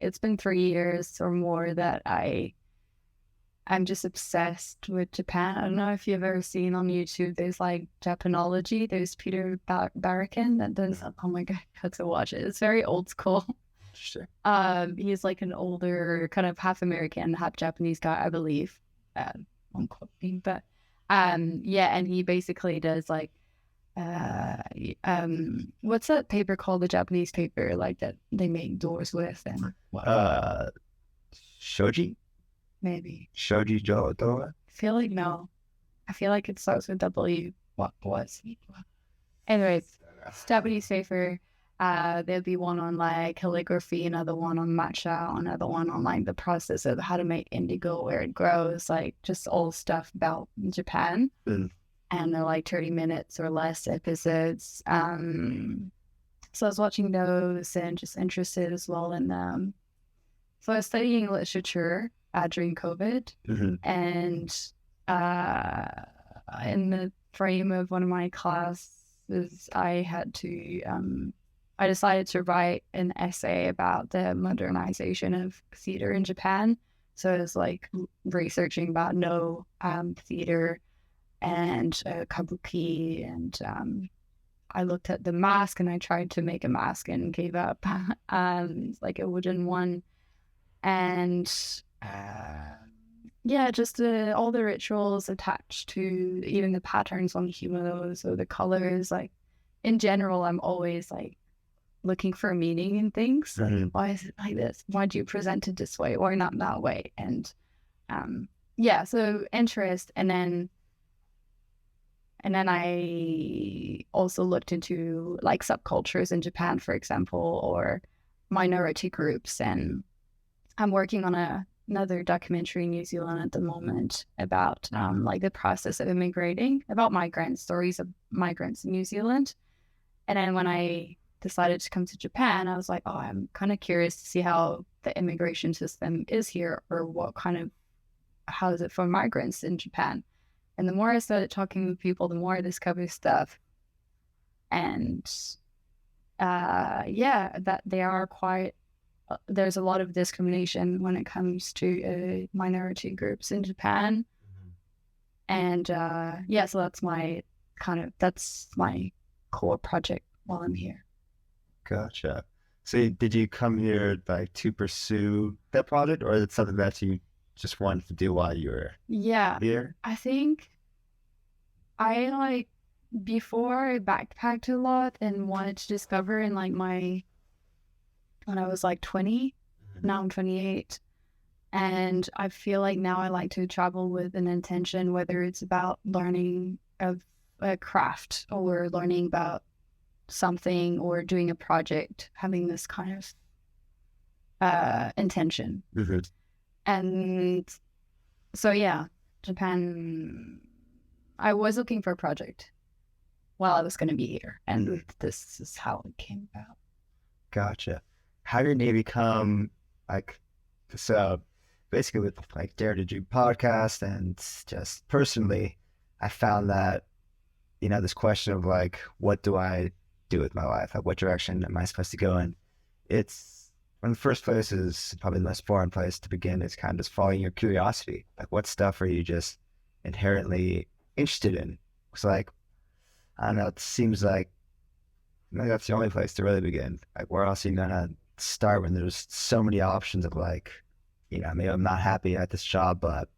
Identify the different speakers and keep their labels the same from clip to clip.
Speaker 1: it's been 3 years or more that I'm just obsessed with Japan. I don't know if you've ever seen on YouTube, there's like Japanology. There's Peter Barakin that does, oh my God, I had to watch it. It's very old school.
Speaker 2: Interesting.
Speaker 1: He's like an older, kind of half American, half Japanese guy, I believe. Won't quote me, but yeah, and he basically does like what's that paper called? The Japanese paper, like that they make doors with and
Speaker 2: Shoji?
Speaker 1: maybe.
Speaker 2: Shoji Jodo?
Speaker 1: I feel like no. I feel like it starts with W. What was? Anyways, it's Japanese paper. There'll be one on like calligraphy, another one on matcha, another one on like the process of how to make indigo, where it grows, like just all stuff about Japan. And they're like 30 minutes or less episodes. So I was watching those and just interested as well in them. So I was studying literature during COVID, and in the frame of one of my classes, I decided to write an essay about the modernization of theater in Japan. So I was like researching about theater and kabuki, and I looked at the mask and I tried to make a mask and gave up, like a wooden one, and yeah, just all the rituals attached to even the patterns on the kimonos or the colors. Like in general, I'm always like looking for meaning in things. Like, why is it like this? Why do you present it this way or not that way? And yeah, so interest, and then I also looked into like subcultures in Japan, for example, or minority groups. And I'm working on another documentary in New Zealand at the moment about like the process of immigrating, about migrants, stories of migrants in New Zealand. And then when I decided to come to Japan, I was like, oh, I'm kind of curious to see how the immigration system is here, or how is it for migrants in Japan. And the more I started talking with people, the more I discovered stuff. And yeah, that they are quite, there's a lot of discrimination when it comes to minority groups in Japan. And yeah, so that's my core project while I'm here.
Speaker 2: Gotcha. So did you come here like to pursue that project, or is it something that you just wanted to do while you were here?
Speaker 1: I think I before I backpacked a lot and wanted to discover in like when I was like 20, now I'm 28. And I feel like now I like to travel with an intention, whether it's about learning of a craft or learning about something or doing a project, having this kind of intention. And so yeah, Japan, I was looking for a project while I was going to be here, and this is how it came about.
Speaker 2: Gotcha. How did you become like, so basically with like Dare to Do podcast, and just personally, I found that, this question of like, what do I do with my life? Like, what direction am I supposed to go in? It's one of the first places, probably the most foreign place to begin, is kind of just following your curiosity. Like, what stuff are you just inherently interested in? It's like, I don't know, it seems like maybe that's the only place to really begin. Like, where else are you gonna start when there's so many options of like, maybe I'm not happy at this job, but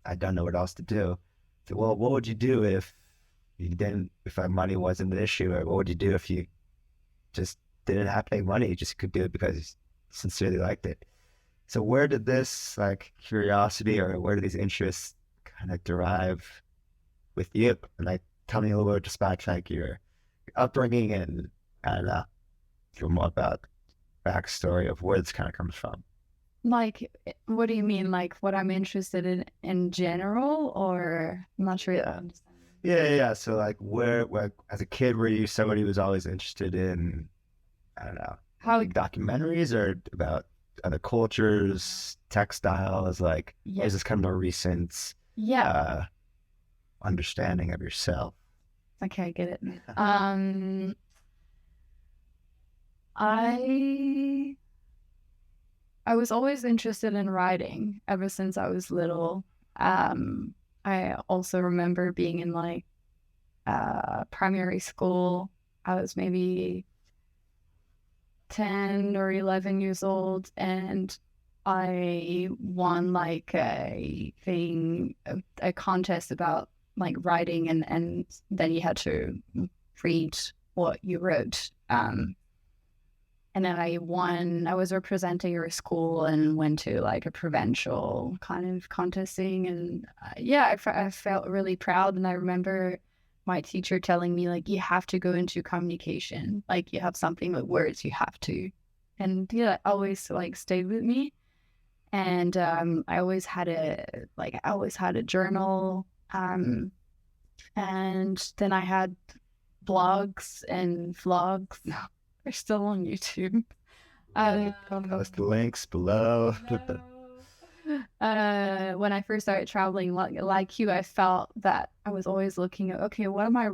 Speaker 2: I don't know what else to do. So, well, what would you do if money wasn't an issue? Or what would you do if you just didn't have to make money? You just could do it because you sincerely liked it. So where did this like curiosity, or where do these interests kind of derive with you? And like, tell me a little bit just about like your upbringing, and I don't know, feel more about backstory of where this kind of comes from.
Speaker 1: Like, what do you mean? Like, what I'm interested in general, or I'm not sure.
Speaker 2: Yeah. So like, where as a kid, were you somebody who was always interested in, I don't know, how documentaries or about other cultures, textiles? Like, is this kind of a recent understanding of yourself?
Speaker 1: Okay, I get it. I I was always interested in writing ever since I was little. I also remember being in like primary school. I was maybe 10 or 11 years old, and I won like a contest about like writing, and then you had to read what you wrote. And then I won. I was representing our school and went to like a provincial kind of contesting, and yeah, I felt really proud. And I remember my teacher telling me like, you have to go into communication, like you have something with words, you have to. And yeah, that always like stayed with me. And I always had a journal. And then I had blogs and vlogs. They're still on YouTube.
Speaker 2: Post the links below.
Speaker 1: When I first started traveling, like you, I felt that I was always looking at, okay, what am I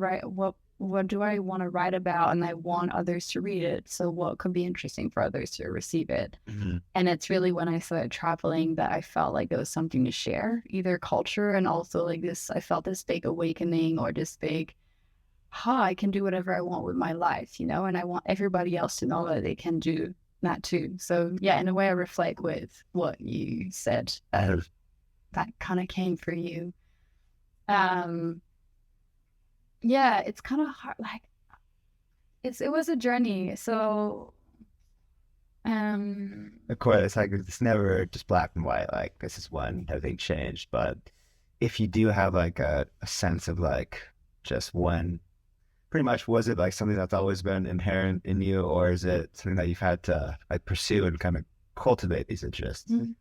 Speaker 1: what do I want to write about? And I want others to read it. So what could be interesting for others to receive it? Mm-hmm. And it's really when I started traveling that I felt like there was something to share, either culture and also like this, I felt this big awakening or this big, I can do whatever I want with my life, you know, and I want everybody else to know that they can do that too. So yeah, in a way I reflect with what you said, that kind of came for you. Yeah, it's kind of hard, like it was a journey. So
Speaker 2: of course, it's like it's never just black and white, like this is when everything changed. But if you do have like a sense of like just when pretty much, was it like something that's always been inherent in you, or is it something that you've had to like pursue and kind of cultivate these interests?
Speaker 1: Mm-hmm.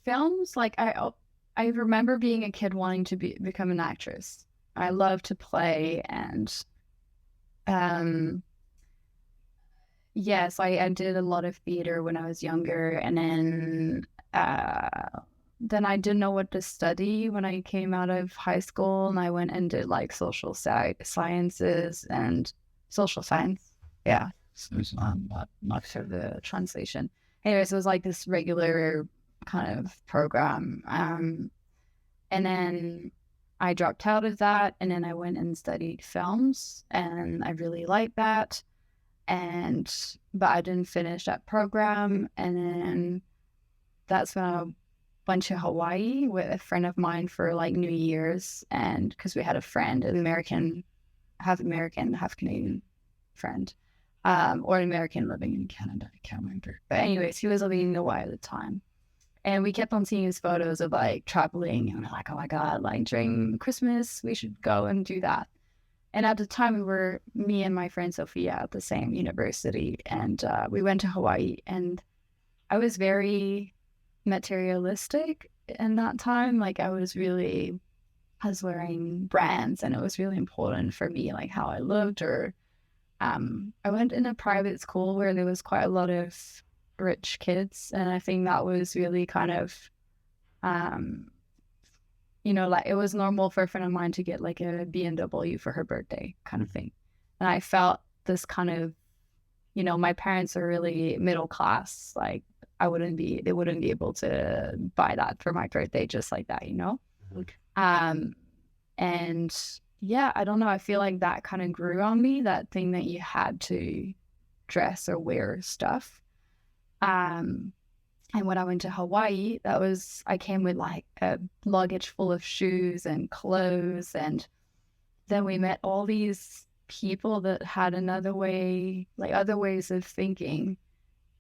Speaker 1: Films, like I remember being a kid wanting to become an actress. I love to play, and yes, I did a lot of theater when I was younger, and then I didn't know what to study when I came out of high school, and I went and did like social sciences and social science. Yeah, so, not sure the translation. Anyways, it was like this regular kind of program, and then I dropped out of that, and then I went and studied films, and I really liked that, but I didn't finish that program, and then that's when I went to Hawaii with a friend of mine for like New Year's, and because we had a friend, half American, half Canadian friend, or an American living in Canada, I can't remember. But anyways, he was living in Hawaii at the time. And we kept on seeing his photos of like traveling, and we're like, oh my God, like during Christmas, we should go and do that. And at the time, me and my friend Sophia at the same university, and we went to Hawaii, and I was very materialistic in that time. Like I was wearing brands, and it was really important for me, like how I looked, or I went in a private school where there was quite a lot of rich kids, and I think that was really kind of like it was normal for a friend of mine to get like a BMW for her birthday kind of thing. And I felt this kind of, my parents are really middle class, like they wouldn't be able to buy that for my birthday just like that, and yeah, I don't know, I feel like that kind of grew on me, that thing that you had to dress or wear stuff. And when I went to Hawaii, I came with like a luggage full of shoes and clothes. And then we met all these people that had other ways of thinking.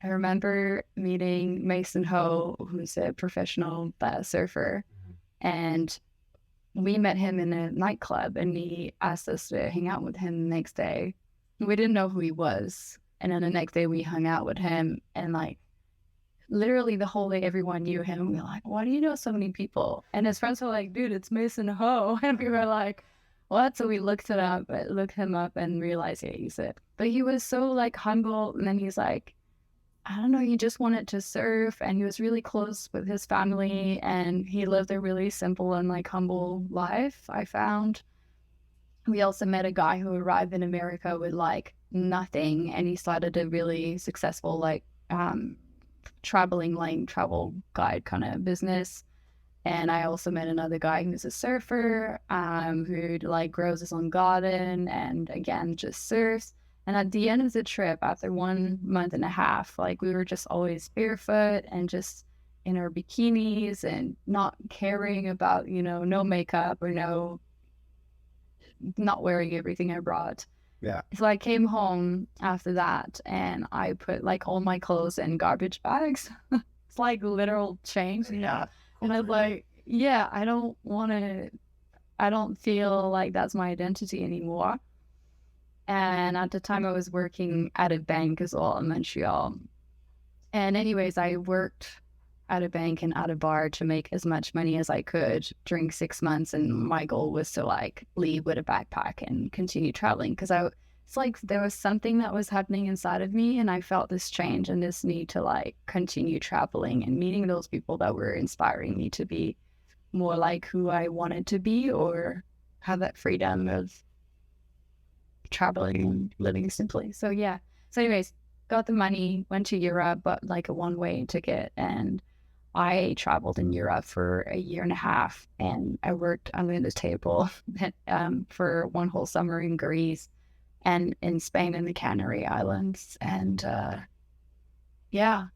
Speaker 1: I remember meeting Mason Ho, who's a professional surfer. And we met him in a nightclub, and he asked us to hang out with him the next day. We didn't know who he was. And then the next day we hung out with him, and like, literally the whole day everyone knew him. We were like, why do you know so many people? And his friends were like, dude, it's Mason Ho. And we were like, what? So we looked him up and realized, yeah, he's it. But he was so like humble. And then he's like, I don't know, he just wanted to surf, and he was really close with his family, and he lived a really simple and like humble life, I found. We also met a guy who arrived in America with like nothing, and he started a really successful like travel guide kind of business. And I also met another guy who's a surfer, who like grows his own garden and again just surfs. And at the end of the trip, after 1 month and a half, like we were just always barefoot and just in our bikinis and not caring about, no makeup or not wearing everything I brought.
Speaker 2: Yeah.
Speaker 1: So I came home after that and I put like all my clothes in garbage bags. It's like literal change,
Speaker 2: Yeah.
Speaker 1: And I was like, yeah, I don't feel like that's my identity anymore. And at the time I was working at a bank as well in Montreal. And anyways, I worked at a bank and at a bar to make as much money as I could during 6 months. And my goal was to like leave with a backpack and continue traveling because it's like there was something that was happening inside of me and I felt this change and this need to like continue traveling and meeting those people that were inspiring me to be more like who I wanted to be or have that freedom of traveling and living simply. So yeah. So anyways, got the money, went to Europe, but like a one-way ticket, and I traveled in Europe for a year and a half, and I worked under the table for one whole summer in Greece and in Spain and the Canary Islands, and yeah.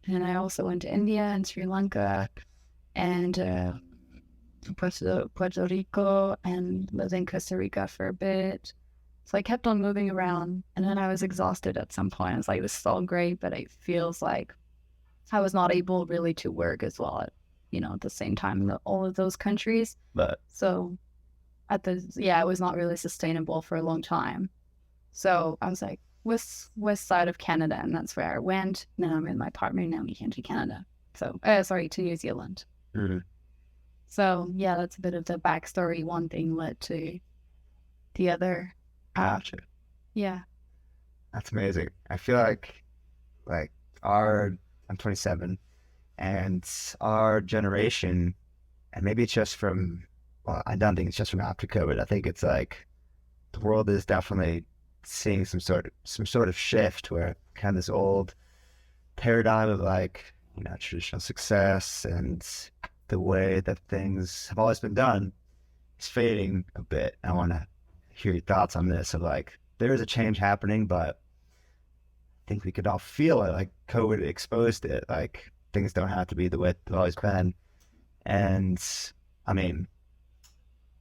Speaker 1: And I also went to India and Sri Lanka and Puerto Rico and lived in Costa Rica for a bit. So I kept on moving around, and then I was exhausted at some point. I was like, this is all great, but it feels like I was not able really to work as well at the same time in all of those countries.
Speaker 2: But
Speaker 1: So it was not really sustainable for a long time. So I was like, west side of Canada, and that's where I went. Now I'm with my partner, now we came to Canada. So, to New Zealand.
Speaker 2: mm-hmm.
Speaker 1: So yeah, that's a bit of the backstory. One thing led to the other.
Speaker 2: Gotcha.
Speaker 1: Yeah.
Speaker 2: That's amazing. I feel like I'm 27, and our generation, and maybe it's just from, well, I don't think it's just from after COVID. I think it's like the world is definitely seeing some sort of shift where kind of this old paradigm of like, traditional success and the way that things have always been done is fading a bit. I want to hear your thoughts on this of like, there is a change happening, but I think we could all feel it, like COVID exposed it, like things don't have to be the way they've always been. And I mean,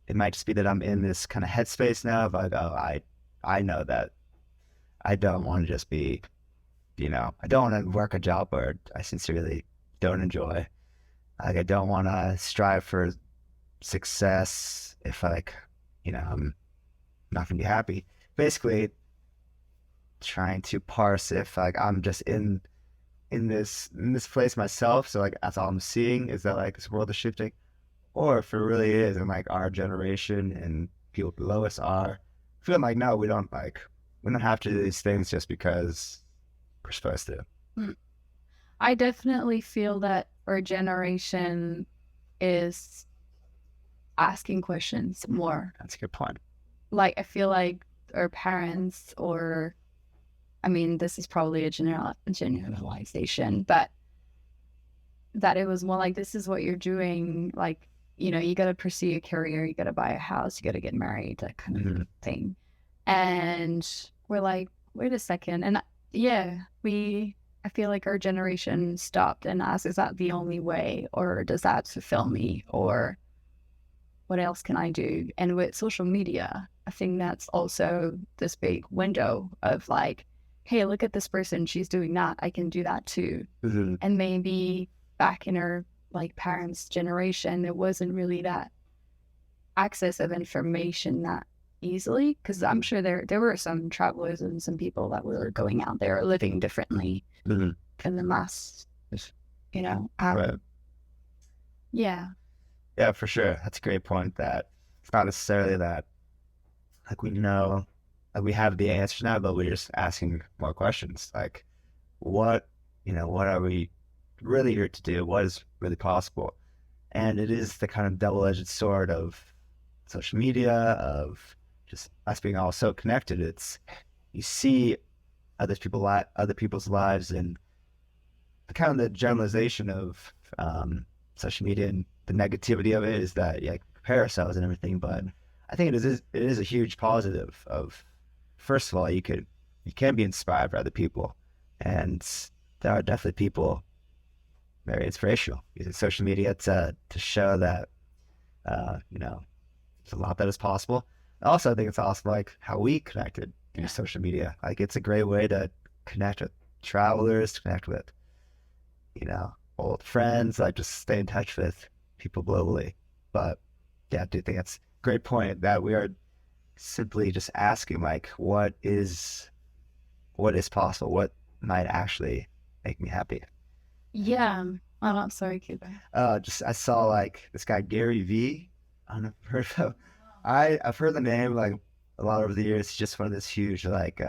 Speaker 2: it might just be that I'm in this kind of headspace now of like, oh, I know that I don't want to just be, I don't want to work a job where I sincerely don't enjoy. Like, I don't want to strive for success if like, I'm not going to be happy. Basically, trying to parse if like I'm just in this place myself, so like that's all I'm seeing is that like this world is shifting, or if it really is and like our generation and people below us are feeling like, no, we don't have to do these things just because we're supposed to.
Speaker 1: I definitely feel that our generation is asking questions more.
Speaker 2: That's a good point.
Speaker 1: Like, I feel like our parents, or I mean, this is probably a generalization, but that it was more like, this is what you're doing. Like, you got to pursue a career, you got to buy a house, you got to get married, that kind of thing. And we're like, wait a second. And yeah, I feel like our generation stopped and asked, is that the only way? Or does that fulfill me? Or what else can I do? And with social media, I think that's also this big window of like, hey, look at this person, she's doing that, I can do that too.
Speaker 2: Mm-hmm.
Speaker 1: And maybe back in our like parents' generation, there wasn't really that access of information that easily, because I'm sure there were some travelers and some people that were going out there living differently than the mass,
Speaker 2: Right.
Speaker 1: Yeah,
Speaker 2: for sure. That's a great point, that it's not necessarily that like we know, like we have the answers now, but we're just asking more questions. Like, what are we really here to do? What is really possible? And it is the kind of double-edged sword of social media, of just us being all so connected. It's, you see other people's lives, and kind of the generalization of social media and the negativity of it is that compare ourselves and everything. But I think it is a huge positive of, first of all, you can be inspired by other people, and there are definitely people very inspirational using social media to show that there's a lot that is possible. Also, I think it's awesome like how we connected through social media. Like it's a great way to connect with travelers, to connect with old friends, like just stay in touch with people globally. But yeah, I do think that's a great point that we are simply just asking like what is possible, what might actually make me happy.
Speaker 1: Yeah. Oh, I'm sorry, Cuba.
Speaker 2: Just I saw like this guy Gary V. I don't know if you've heard of. I've heard the name like a lot over the years. He's just one of this huge like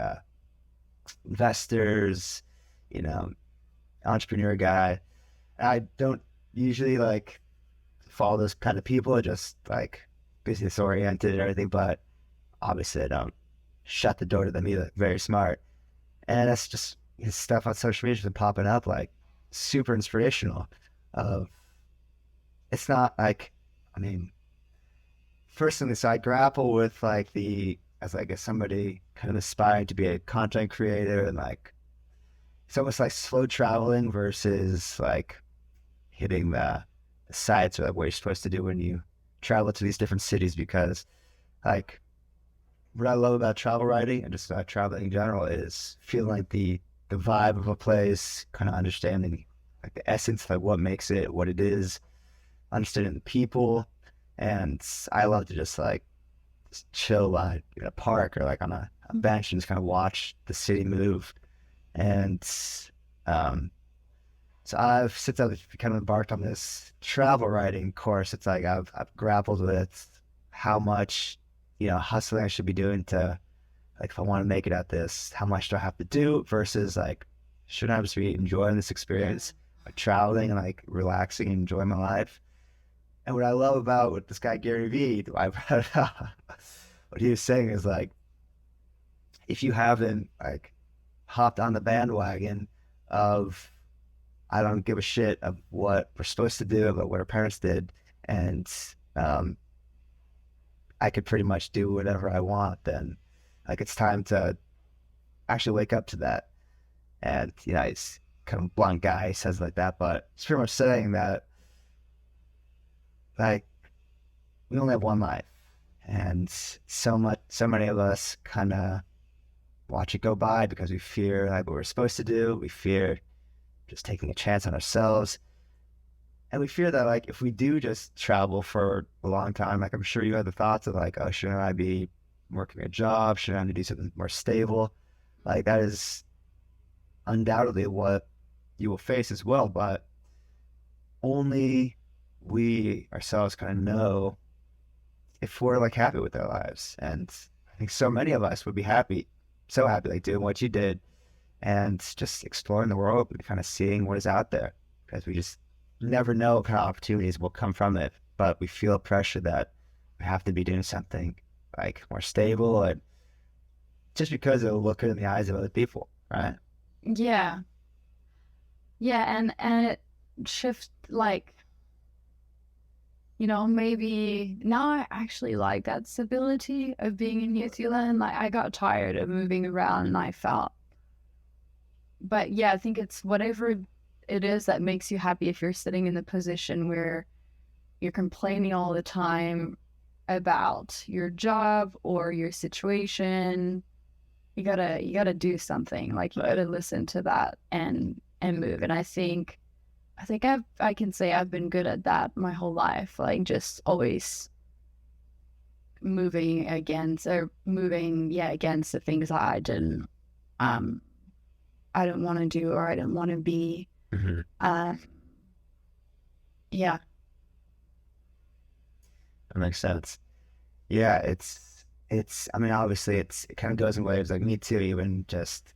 Speaker 2: investors, you know, entrepreneur guy. I don't usually like follow those kind of people, just like business oriented and everything, but obviously I don't shut the door to them either. Very smart. And that's just his stuff on social media has been popping up like super inspirational. Of it's not like, I mean, personally, so I grapple with like as like as somebody kind of aspiring to be a content creator, and like it's almost like slow traveling versus like hitting the sites or like what you're supposed to do when you travel to these different cities. Because like what I love about travel writing and just about traveling in general is feeling like the vibe of a place, kind of understanding like the essence, like what makes it what it is, understanding the people. And I love to just like chill in a park or like on a bench and just kind of watch the city move. And so since I've kind of embarked on this travel writing course, it's like I've grappled with how much hustling I should be doing to, like, if I want to make it at this, how much do I have to do versus like should I just be enjoying this experience, like traveling and like relaxing and enjoying my life. And what I love about what this guy Gary Vee, I brought it up, what he was saying is like, if you haven't like hopped on the bandwagon of I don't give a shit of what we're supposed to do, about what our parents did, and um, I could pretty much do whatever I want, then like it's time to actually wake up to that. And he's kind of a blunt guy, he says it like that, but it's pretty much saying that like we only have one life, and so many of us kind of watch it go by because we fear like what we're supposed to do. We fear just taking a chance on ourselves, and we fear that like if we do just travel for a long time, like I'm sure you had the thoughts of like, oh, shouldn't I be working a job? Should I do something more stable? Like that is undoubtedly what you will face as well, but only we ourselves kind of know if we're like happy with our lives. And I think so many of us would be happy, so happy, like doing what you did and just exploring the world and kind of seeing what is out there, because we just never know what kind of opportunities will come from it. But we feel pressure that we have to be doing something like more stable, and just because it'll look good in the eyes of other people, right?
Speaker 1: Yeah. Yeah, and it shifts like, maybe now I actually like that stability of being in New Zealand. Like I got tired of moving around and I felt, but yeah, I think it's whatever it is that makes you happy. If you're sitting in the position where you're complaining all the time about your job or your situation, you gotta do something. Like you gotta listen to that and move. And I think I can say I've been good at that my whole life. Like just always moving against the things that um I didn't want to do or I didn't want to be.
Speaker 2: Mm-hmm.
Speaker 1: Uh yeah.
Speaker 2: That makes sense. Yeah, it's. I mean, obviously, it kind of goes in waves. Like me too. Even just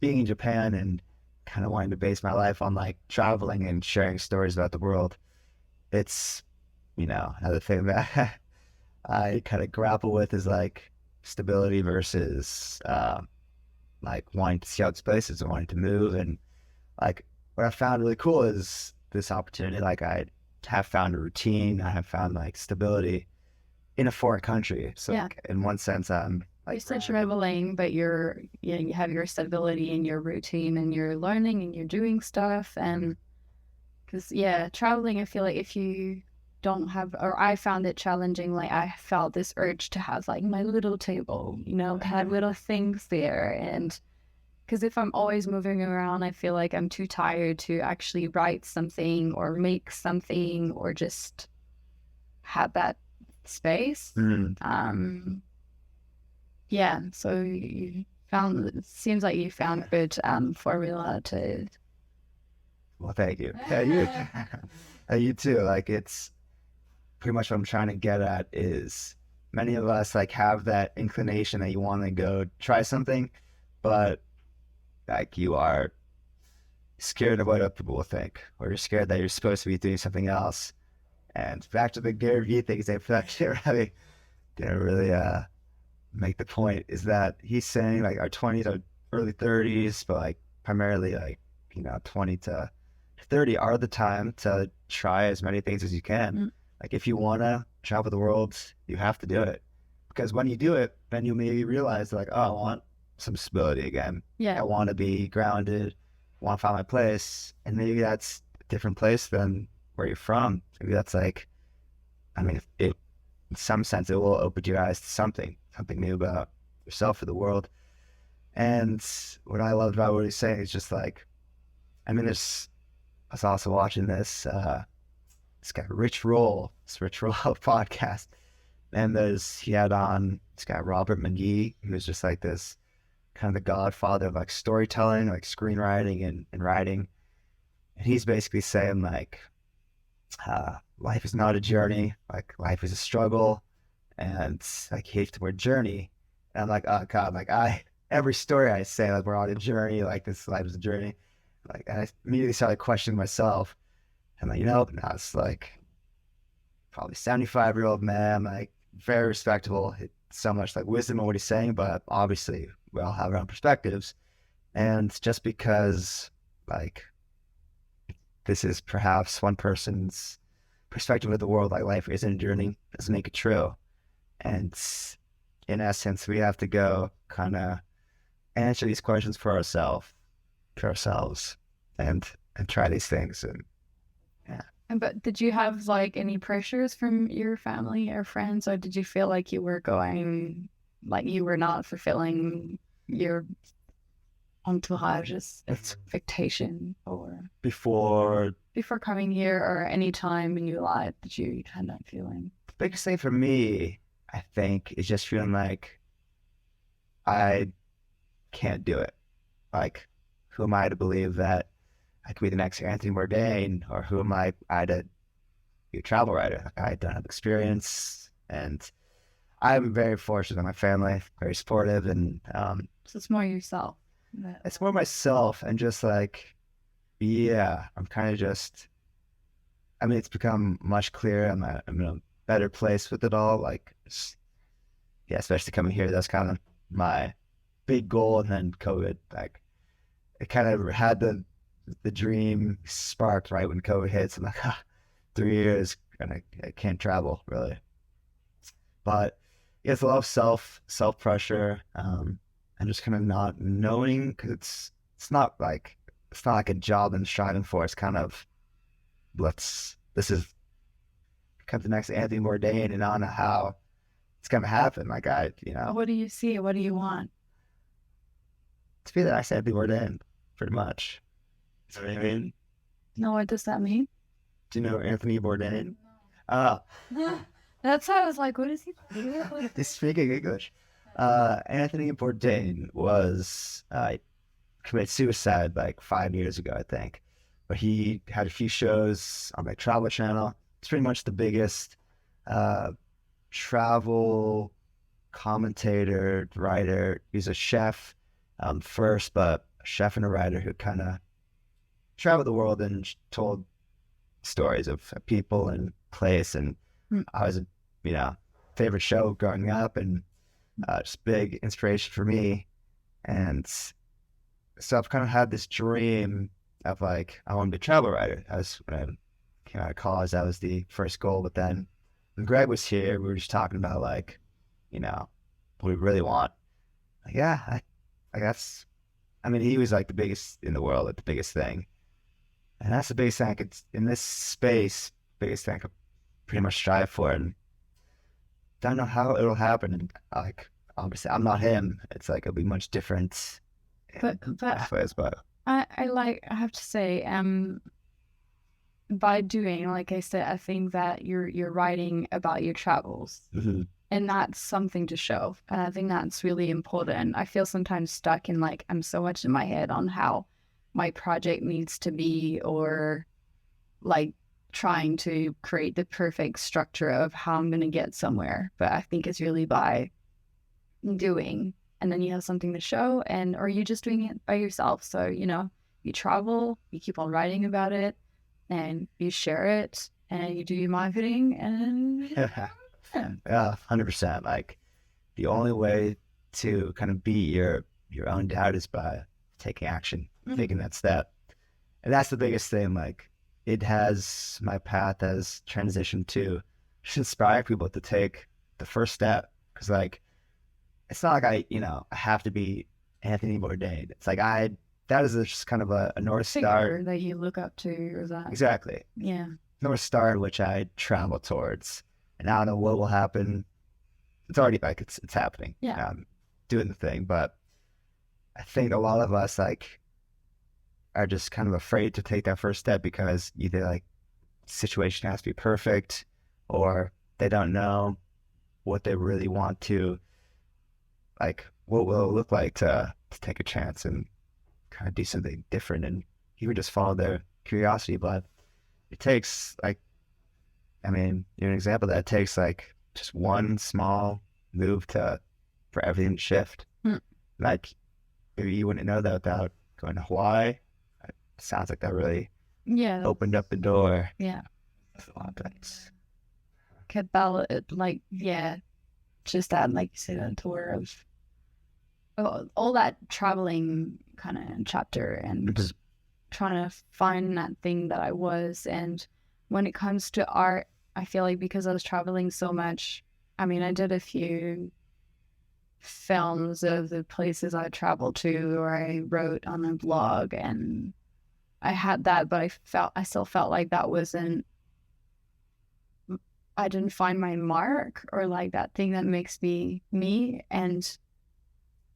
Speaker 2: being in Japan and kind of wanting to base my life on like traveling and sharing stories about the world. It's another thing that I kind of grapple with is like stability versus like wanting to see out places and wanting to move. And like what I found really cool is this opportunity. Like I have found a routine. I have found like stability in a foreign country. So
Speaker 1: Yeah.
Speaker 2: like, in one sense, I'm
Speaker 1: You're
Speaker 2: like,
Speaker 1: still traveling, but you have your stability and your routine and you're learning and you're doing stuff. And because, yeah, traveling, I feel like if you don't have, or I found it challenging, like I felt this urge to have like my little table, have little things there. And because if I'm always moving around, I feel like I'm too tired to actually write something or make something or just have that space.
Speaker 2: mm,
Speaker 1: Yeah, so it seems like you found a good formula to.
Speaker 2: well, thank you. Yeah, you, you too. Like it's pretty much what I'm trying to get at is many of us like have that inclination that you want to go try something, but like you are scared of what other people will think, or you're scared that you're supposed to be doing something else. And back to the Gary Vee things, I feel like you're really, really make the point is that he's saying like our 20s or early 30s, but like primarily like 20 to 30 are the time to try as many things as you can.
Speaker 1: Mm.
Speaker 2: Like if you want to travel the world, you have to do it, because when you do it, then you maybe realize like, oh, I want some stability again.
Speaker 1: Yeah.
Speaker 2: I want to be grounded, want to find my place, and maybe that's a different place than where you're from. Maybe that's like, I mean, it in some sense it will open your eyes to something new about yourself or the world. And what I loved about what he's saying is just like, I mean, I was also watching this guy Rich Roll podcast, and he had on this guy Robert McGee, who was just like this kind of the godfather of like storytelling, like screenwriting and writing. And he's basically saying like, life is not a journey, like life is a struggle, and like he hates the word journey. And I'm like, oh God, like every story I say, like we're on a journey, like this life is a journey. Like, and I immediately started questioning myself. And like, now it's like probably 75-year-old man, like very respectable, so much like wisdom in what he's saying, but obviously we all have our own perspectives. And just because like this is perhaps one person's perspective of the world, like life isn't a journey, doesn't make it true. And in essence, we have to go kind of answer these questions for ourselves, and try these things. And yeah.
Speaker 1: But did you have like any pressures from your family or friends, or did you feel like you were going, like you were not fulfilling your entourage's expectation, or
Speaker 2: Before
Speaker 1: coming here, or any time in your life that you had that feeling?
Speaker 2: the biggest thing for me, I think, is just feeling like I can't do it. Like, who am I to believe that I could be the next Anthony Bourdain, or who am I to be a travel writer? Like, I don't have experience, and I'm very fortunate in my family, very supportive, and
Speaker 1: So it's more yourself.
Speaker 2: it's more myself, and just like, yeah, I'm kind of just, I mean, it's become much clearer. I'm in a better place with it all. Like, yeah, especially coming here, that's kind of my big goal. And then COVID, like, it kind of had the dream sparked right when COVID hits. I'm like, 3 years, and I can't travel really. But yeah, it's a lot of self pressure, and just kind of not knowing, because it's not like a job I'm striving for. It's kind of this is become the next Anthony Bourdain, and I don't know how it's gonna happen. Like
Speaker 1: What do you see? What do you want?
Speaker 2: to be the next Anthony Bourdain, pretty much. You know what I mean?
Speaker 1: No, what does that mean?
Speaker 2: Do you know Anthony Bourdain?
Speaker 1: That's why I was like, what is he?
Speaker 2: He's speaking English. Anthony Bourdain was committed suicide like 5 years ago, I think. But he had a few shows on my Travel Channel. It's pretty much the biggest travel commentator, writer. He's a chef first, but a chef and a writer who kind of traveled the world and told stories of people and place. And I was favorite show growing up, and just big inspiration for me. And so I've kind of had this dream of like, I want to be a travel writer. I was, when I came out of college, that was the first goal. But then when Greg was here, we were just talking about like, what we really want. Like, yeah, I guess, I mean, he was like the biggest in the world, like the biggest thing. And that's the biggest thing I could, in this space, biggest thing I could pretty much strive for. And don't know how it'll happen. And like, obviously, I'm not him. It's like, it'll be much different.
Speaker 1: But
Speaker 2: Ways, but
Speaker 1: I have to say, by doing, like I said, I think that you're writing about your travels, and that's something to show. And I think that's really important. I feel sometimes stuck in like, I'm so much in my head on how my project needs to be, or like trying to create the perfect structure of how I'm going to get somewhere. But I think it's really by doing, and then you have something to show, and or you just doing it by yourself. So, you travel, you keep on writing about it, and you share it, and you do your marketing, and
Speaker 2: yeah, 100%. Like, the only way to kind of beat your own doubt is by taking action, taking that step. And that's the biggest thing. Like, my path has transitioned to just inspire people to take the first step. Because like, it's not like I have to be Anthony Bourdain. It's like that is just kind of a North Star
Speaker 1: that you look up to, or that.
Speaker 2: Exactly.
Speaker 1: Yeah.
Speaker 2: North Star which I travel towards. And I don't know what will happen. It's already like it's happening.
Speaker 1: Yeah.
Speaker 2: Doing the thing. But I think a lot of us like are just kind of afraid to take that first step because either like situation has to be perfect, or they don't know what they really want to, like, what will it look like to take a chance and kind of do something different, and even just follow their curiosity. But it takes like, I mean, you're an example that it takes like just one small move for everything to shift. Like, maybe you wouldn't know that without going to Hawaii. It sounds like that really opened up the door.
Speaker 1: Yeah.
Speaker 2: That's a lot of things.
Speaker 1: Like, yeah, just that, like you said, a tour of all that traveling kind of chapter, and trying to find that thing that I was. And when it comes to art, I feel like because I was traveling so much, I mean, I did a few films of the places I traveled to, or I wrote on a blog, and I had that, but I still felt like that wasn't, I didn't find my mark, or like that thing that makes me me. And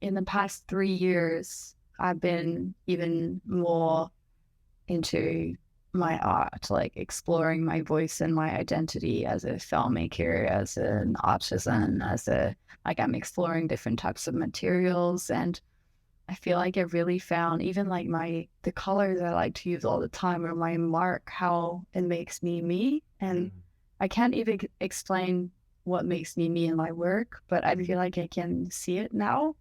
Speaker 1: in the past 3 years, I've been even more into my art, like exploring my voice and my identity as a filmmaker, as an artisan, like I'm exploring different types of materials. And I feel like I really found even like the colors I like to use all the time, or my mark, how it makes me me. And I can't even explain what makes me me in my work, but I feel like I can see it now.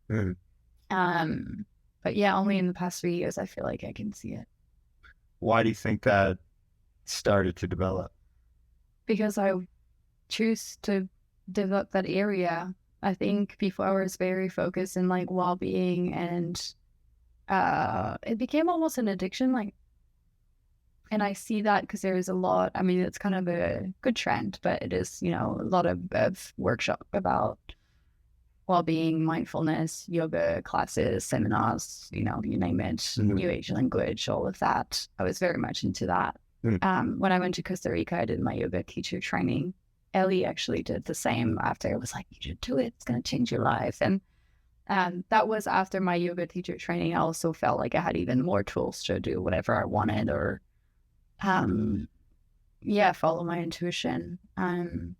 Speaker 1: But yeah, only in the past 3 years I feel like I can see it.
Speaker 2: Why do you think that started to develop?
Speaker 1: Because I choose to develop that area. I think before I was very focused in like well-being, and it became almost an addiction. Like, and I see that because there is a lot, I mean, it's kind of a good trend, but it is, a lot of workshop about well-being, mindfulness, yoga classes, seminars, you name it, New Age language, all of that. I was very much into that. When I went to Costa Rica, I did my yoga teacher training. Ellie actually did the same after. It was like, you should do it. It's going to change your life. And that was after my yoga teacher training. I also felt like I had even more tools to do whatever I wanted, or follow my intuition. And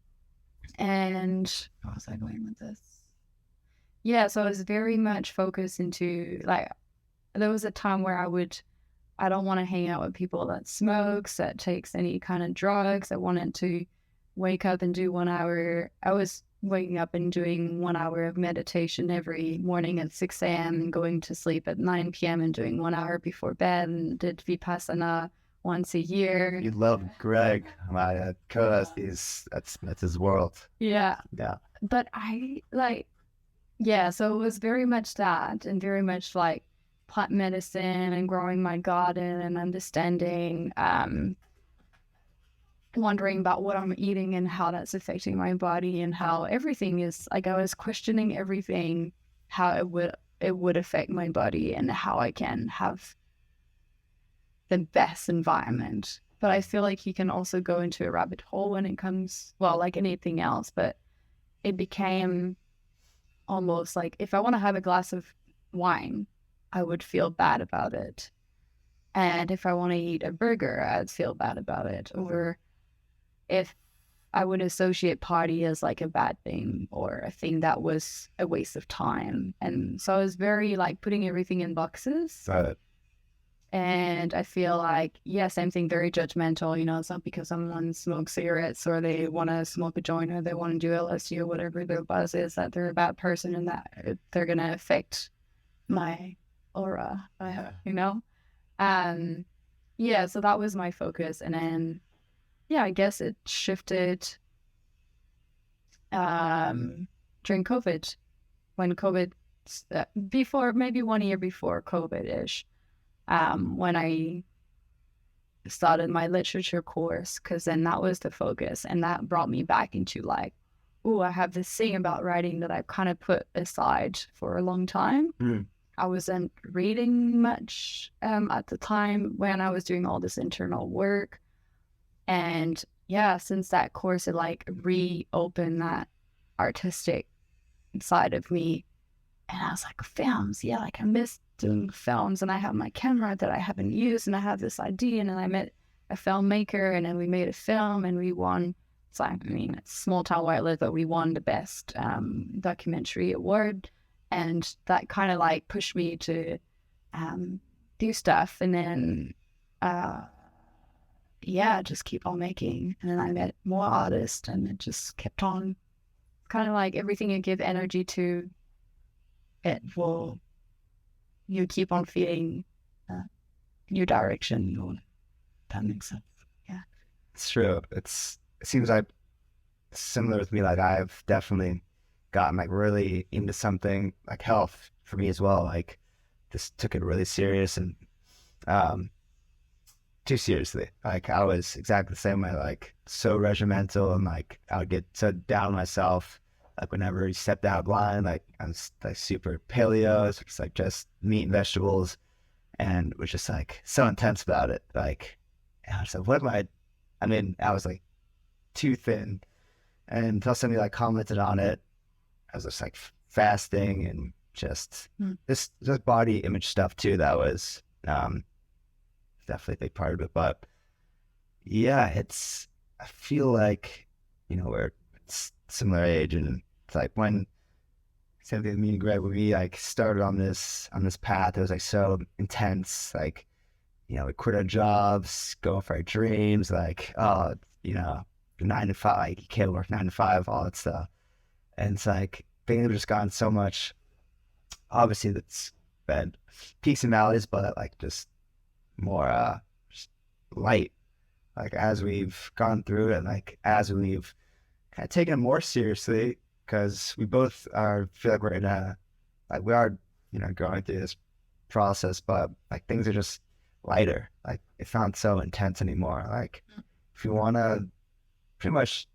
Speaker 1: where was I going with this? Yeah, so I was very much focused into, like, there was a time where I don't want to hang out with people that smokes, that takes any kind of drugs. I wanted to wake up and do 1 hour. I was waking up and doing 1 hour of meditation every morning at 6 a.m. and going to sleep at 9 p.m. and doing 1 hour before bed, and did Vipassana once a year.
Speaker 2: You love Greg, my co-host. That's his world.
Speaker 1: Yeah.
Speaker 2: Yeah.
Speaker 1: But I like, yeah, so it was very much that, and very much like plant medicine and growing my garden and understanding, wondering about what I'm eating and how that's affecting my body and how everything is, like, I was questioning everything, how it would affect my body and how I can have the best environment. But I feel like you can also go into a rabbit hole when it comes, well, like anything else, but it became almost like if I want to have a glass of wine, I would feel bad about it. And if I want to eat a burger, I'd feel bad about it. Or if I would associate party as like a bad thing or a thing that was a waste of time. And so I was very like putting everything in boxes.
Speaker 2: Right.
Speaker 1: And I feel like, yeah, same thing, very judgmental. You know, it's not because someone smokes cigarettes or they want to smoke a joint or they want to do LSD or whatever their buzz is that they're a bad person and that they're going to affect my aura, you know? Yeah, so that was my focus. And then, yeah, I guess it shifted during COVID, when COVID, before, maybe 1 year before COVID-ish. When I started my literature course, because then that was the focus. And that brought me back into like, oh, I have this thing about writing that I've kind of put aside for a long time. I wasn't reading much at the time when I was doing all this internal work. And yeah, since that course, it like reopened that artistic side of me. And I was like, films, yeah, like I miss doing films, and I have my camera that I haven't used, and I have this idea, and then I met a filmmaker, and then we made a film, and we won. It's like, I mean, it's Small Town White Live, but we won the best documentary award, and that kind of like pushed me to do stuff, and then yeah, just keep on making, and then I met more artists, and it just kept on. Kind of like everything you give energy to, it will, you keep on feeling new direction. That makes sense. Yeah,
Speaker 2: It's true. It seems like similar with me. Like I've definitely gotten like really into something like health for me as well. Like just took it really serious and too seriously. Like I was exactly the same way, like so regimental, and like I would get so down on myself. Like whenever you stepped out of line, like I was like super paleo, it's like just meat and vegetables, and was just like so intense about it. Like I was like, what am I mean, I was like too thin, and until somebody like commented on it, I was just like fasting and just this body image stuff too. That was definitely a big part of it. But yeah, I feel like, you know, we're similar age, and it's like when same thing with me and Greg, when we like started on this path, it was like so intense. Like, you know, we quit our jobs, go for our dreams, like, oh, you know, 9 to 5, like, you can't work 9 to 5, all that stuff. And it's like things have just gotten so much. Obviously, that's been peaks and valleys, but like just more just light. Like as we've gone through it, like as we've kind of taken it more seriously, because we both feel like we're in like we are, you know, going through this process, but like things are just lighter. Like it's not so intense anymore. Like if you want to pretty much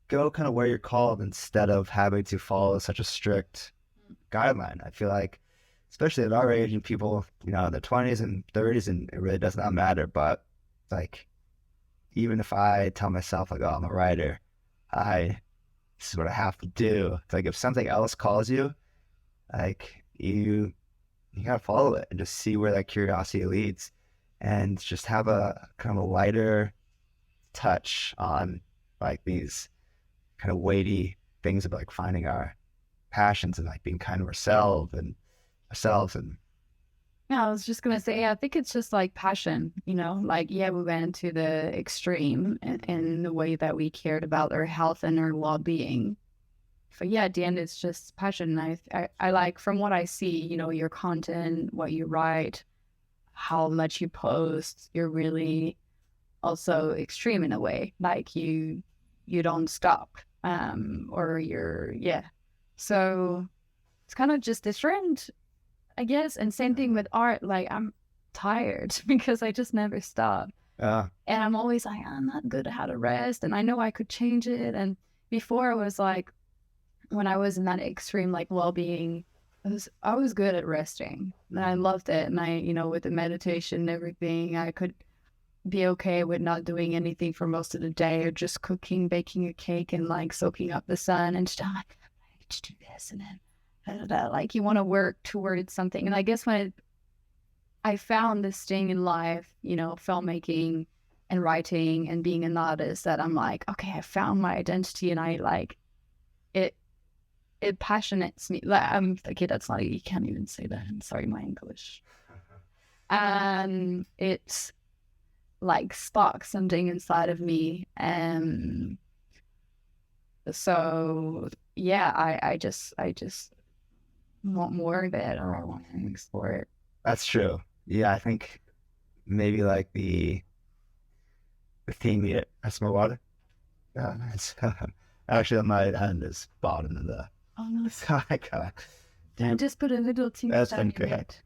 Speaker 2: go kind of where you're called instead of having to follow such a strict guideline. I feel like, especially at our age and people, you know, in their 20s and 30s, and it really does not matter. But like, even if I tell myself like, oh, I'm a writer, this is what I have to do. It's like if something else calls you, like you gotta follow it and just see where that curiosity leads, and just have a kind of a lighter touch on like these kind of weighty things of like finding our passions and like being kind of ourselves and
Speaker 1: yeah, I was just gonna say, I think it's just like passion, you know, like, yeah, we went to the extreme in the way that we cared about our health and our well-being. But yeah, at the end, it's just passion. I like, from what I see, you know, your content, what you write, how much you post, you're really also extreme in a way. Like you don't stop, or you're, yeah. So it's kind of just different, I guess. And same thing with art. Like, I'm tired because I just never stop. And I'm always like, I'm not good at how to rest. And I know I could change it. And before it was like, when I was in that extreme, like, well-being, I was good at resting. And I loved it. And I, you know, with the meditation and everything, I could be okay with not doing anything for most of the day, or just cooking, baking a cake, and like soaking up the sun and stuff. Like, I need to do this, and then like you want to work towards something. And I guess when I found this thing in life, you know, filmmaking and writing and being an artist, that I'm like, okay, I found my identity, and I like it. It passionates me. Like, I'm okay. That's not, you can't even say that. I'm sorry, my English. It's like sparks something inside of me. So yeah, I just want more of it, or I want to explore it.
Speaker 2: That's true. Yeah, I think maybe like the theme here. That's my water. Yeah, nice. Actually, my hand is bottom of the.
Speaker 1: Oh no!
Speaker 2: I
Speaker 1: Damn. Just put a little teeny
Speaker 2: That's
Speaker 1: tiny
Speaker 2: been great.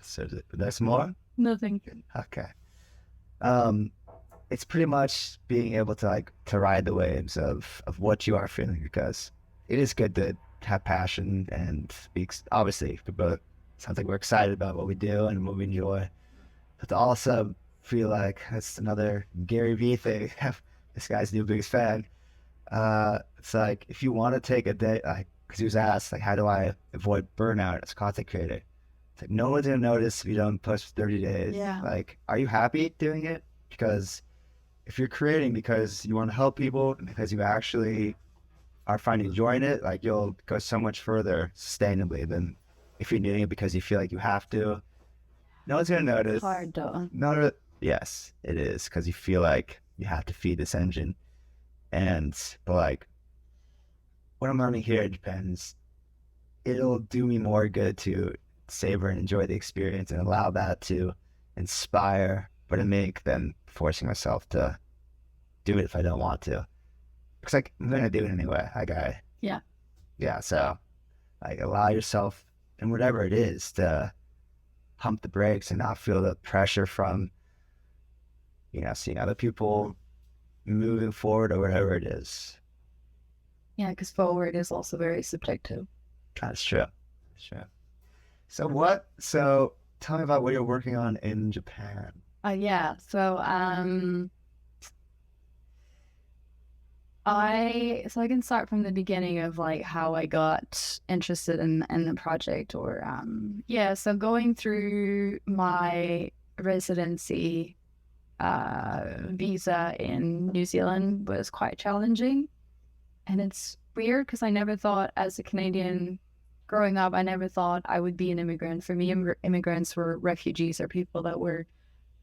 Speaker 2: So there's more.
Speaker 1: Nothing.
Speaker 2: Okay. It's pretty much being able to like to ride the waves of what you are feeling, because it is good to have passion and be, obviously we both sounds like we're excited about what we do and what we enjoy, but to also feel like that's another Gary Vee thing. This guy's new biggest fan. It's like if you want to take a day, like because he was asked like how do I avoid burnout as a content creator? It's like no one's gonna notice if you don't post for 30 days.
Speaker 1: Yeah.
Speaker 2: Like, are you happy doing it? Because if you're creating because you want to help people and because you actually are finding joy in it, like you'll go so much further sustainably than if you're doing it because you feel like you have to. No one's gonna notice.
Speaker 1: Hard though.
Speaker 2: Yes, it is, because you feel like you have to feed this engine. But like what I'm learning here in Japan is it'll do me more good to savor and enjoy the experience and allow that to inspire, but to make than forcing myself to do it if I don't want to. Because like I'm gonna do it anyway. Yeah. So like allow yourself and whatever it is to pump the brakes and not feel the pressure from, you know, seeing other people moving forward or whatever it is.
Speaker 1: Yeah, because forward is also very subjective.
Speaker 2: That's true. So tell me about what you're working on in Japan.
Speaker 1: Yeah. So I can start from the beginning of like how I got interested in the project, or so going through my residency visa in New Zealand was quite challenging. And it's weird because I never thought, as a Canadian growing up, I never thought I would be an immigrant. For me, immigrants were refugees, or people that were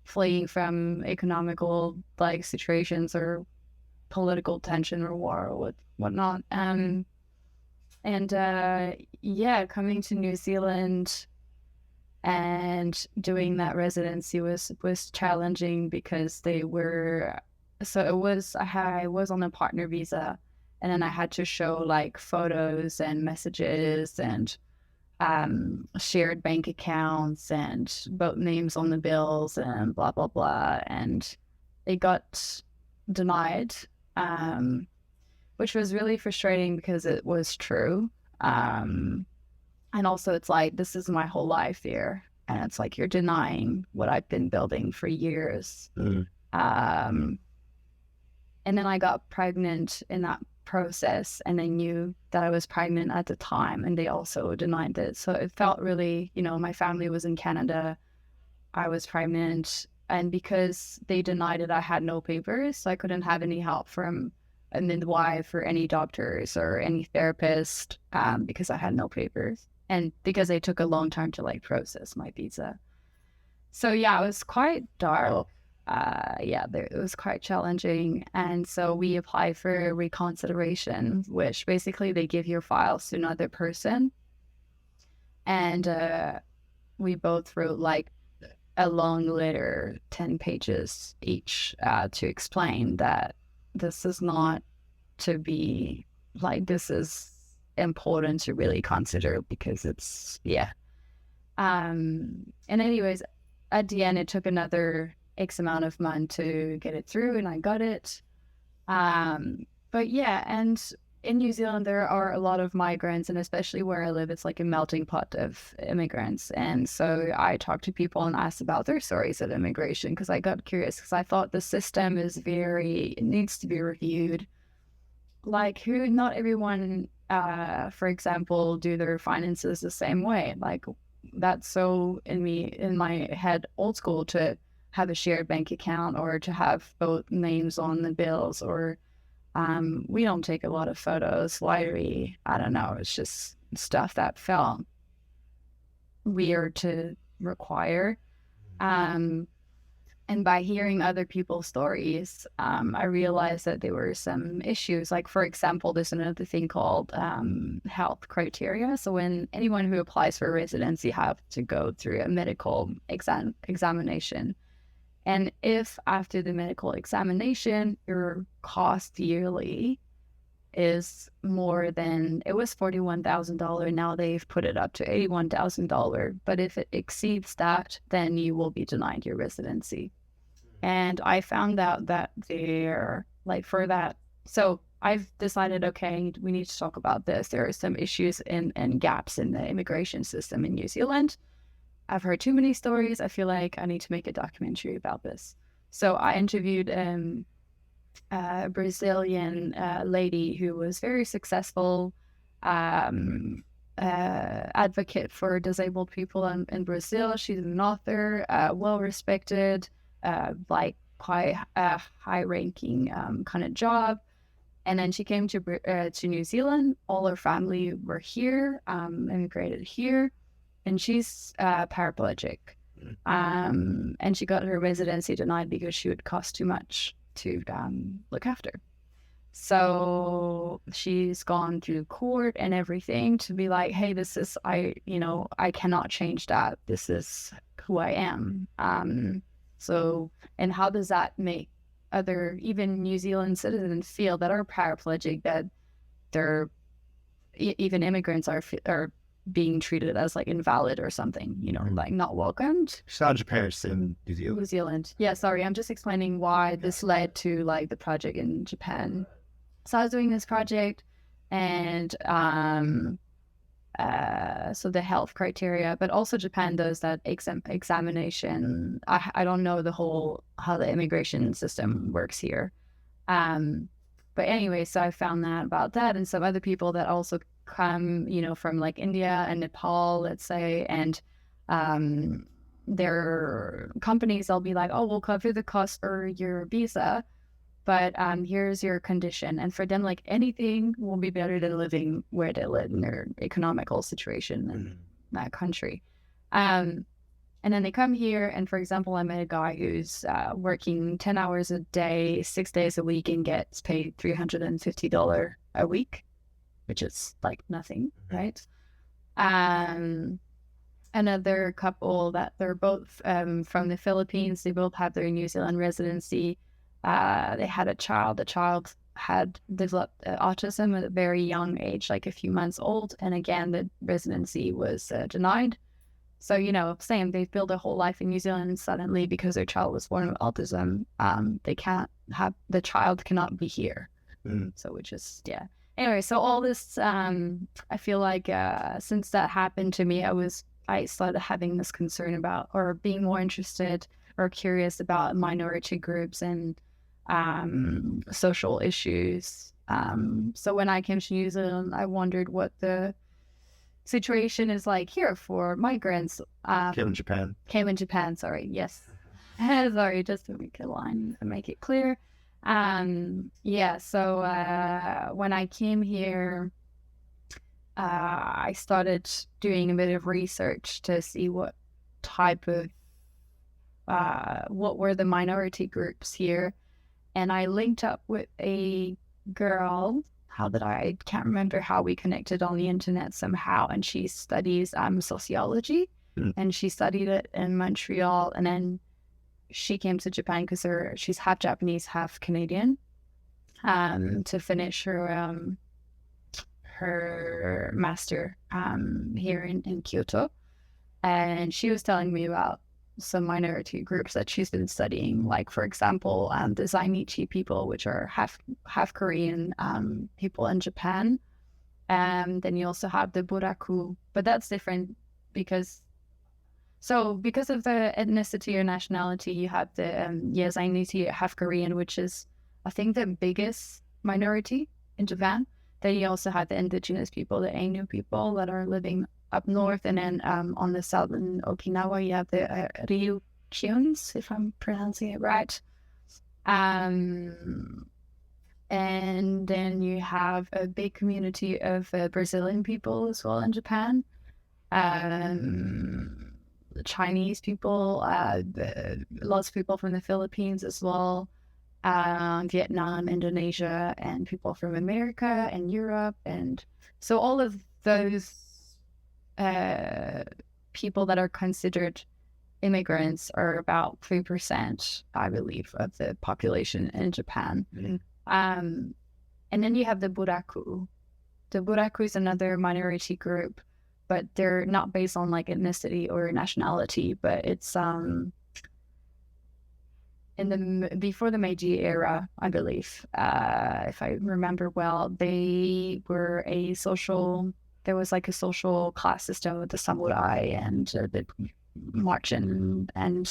Speaker 1: fleeing from economical like situations or political tension or war or whatnot. Coming to New Zealand and doing that residency was challenging because I was on a partner visa, and then I had to show like photos and messages and shared bank accounts and both names on the bills and blah blah blah, and it got denied, which was really frustrating because it was true. And also it's like, this is my whole life here, and it's like you're denying what I've been building for years. And then I got pregnant in that process, and they knew that I was pregnant at the time, and they also denied it. So it felt really, my family was in Canada, I was pregnant, and because they denied it, I had no papers, so I couldn't have any help from a midwife or any doctors or any therapist, because I had no papers, and because they took a long time to like process my visa. So yeah, it was quite dark. It was quite challenging. And so we applied for reconsideration, which basically they give your files to another person. And we both wrote like a long letter, 10 pages each, to explain that this is not to be like, this is important to really consider because it's, and anyways, at the end, it took another X amount of months to get it through, and I got it. But yeah, and in New Zealand, there are a lot of migrants, and especially where I live, it's like a melting pot of immigrants. And so I talked to people and asked about their stories of immigration because I got curious because I thought the system is it needs to be reviewed. Like, not everyone, for example, do their finances the same way. Like, that's so in my head, old school to have a shared bank account or to have both names on the bills or we don't take a lot of photos. I don't know. It's just stuff that felt weird to require. And by hearing other people's stories, I realized that there were some issues. Like, for example, there's another thing called health criteria. So when anyone who applies for residency have to go through a medical examination. And if after the medical examination, your cost yearly is more than, it was $41,000. Now they've put it up to $81,000. But if it exceeds that, then you will be denied your residency. And I found out that they're like for that. So I've decided, okay, we need to talk about this. There are some issues and gaps in the immigration system in New Zealand. I've heard too many stories. I feel like I need to make a documentary about this. So I interviewed a Brazilian lady who was very successful advocate for disabled people in Brazil. She's an author, well-respected, like quite a high-ranking kind of job. And then she came to New Zealand. All her family were here, immigrated here. And she's paraplegic. And she got her residency denied because she would cost too much to look after. So she's gone through court and everything to be like, hey, I cannot change that. This is who I am. So, and how does that make other, even New Zealand citizens feel that are paraplegic, that they're, even immigrants are being treated as like invalid or something, like not welcomed.
Speaker 2: It's not Japan, it's in New Zealand.
Speaker 1: New Zealand. Yeah, sorry, I'm just explaining why this led to like the project in Japan. So I was doing this project and so the health criteria, but also Japan does that examination. I don't know how the immigration system works here. But anyway, so I found that about that and some other people that also come, from like India and Nepal, let's say, and their companies, they'll be like, oh, we'll cover the cost for your visa, but here's your condition. And for them, like anything will be better than living where they live in their economical situation in that country. And then they come here, and for example, I met a guy who's working 10 hours a day, 6 days a week, and gets paid $350 a week, which is like nothing, right? Another couple that they're both from the Philippines. They both have their New Zealand residency. They had a child. The child had developed autism at a very young age, like a few months old. And again, the residency was denied. So, same, they've built a whole life in New Zealand and suddenly because their child was born with autism, the child cannot be here. So which is, yeah. Anyway, so all this, I feel like since that happened to me, I started having this concern about, or being more interested or curious about minority groups and social issues. So when I came to New Zealand, I wondered what the situation is like here for migrants.
Speaker 2: Came in Japan.
Speaker 1: Sorry. Yes. Sorry, just to make a line and make it clear. So when I came here, I started doing a bit of research to see what type of, what were the minority groups here. And I linked up with a girl. I can't remember how we connected on the internet somehow. And she studies sociology and she studied it in Montreal. And then she came to Japan because she's half Japanese, half Canadian, to finish her her master here in Kyoto, and she was telling me about some minority groups that she's been studying, like for example, the Zainichi people, which are half Korean people in Japan. And then you also have the Buraku, but that's different because because of the ethnicity or nationality, you have the Zainichi half Korean, which is I think the biggest minority in Japan. Then you also have the indigenous people, the Ainu people that are living up north, and then on the south in Okinawa, you have the Ryukyuans, if I'm pronouncing it right. And then you have a big community of Brazilian people as well in Japan. The Chinese people, lots of people from the Philippines as well, Vietnam, Indonesia, and people from America and Europe. And so all of those people that are considered immigrants are about 3%, I believe, of the population in Japan.
Speaker 2: Mm-hmm.
Speaker 1: And then you have the Buraku. The Buraku is another minority group, but they're not based on like ethnicity or nationality, but it's before the Meiji era, I believe, if I remember well, they were there was like a social class system with the samurai and the marching and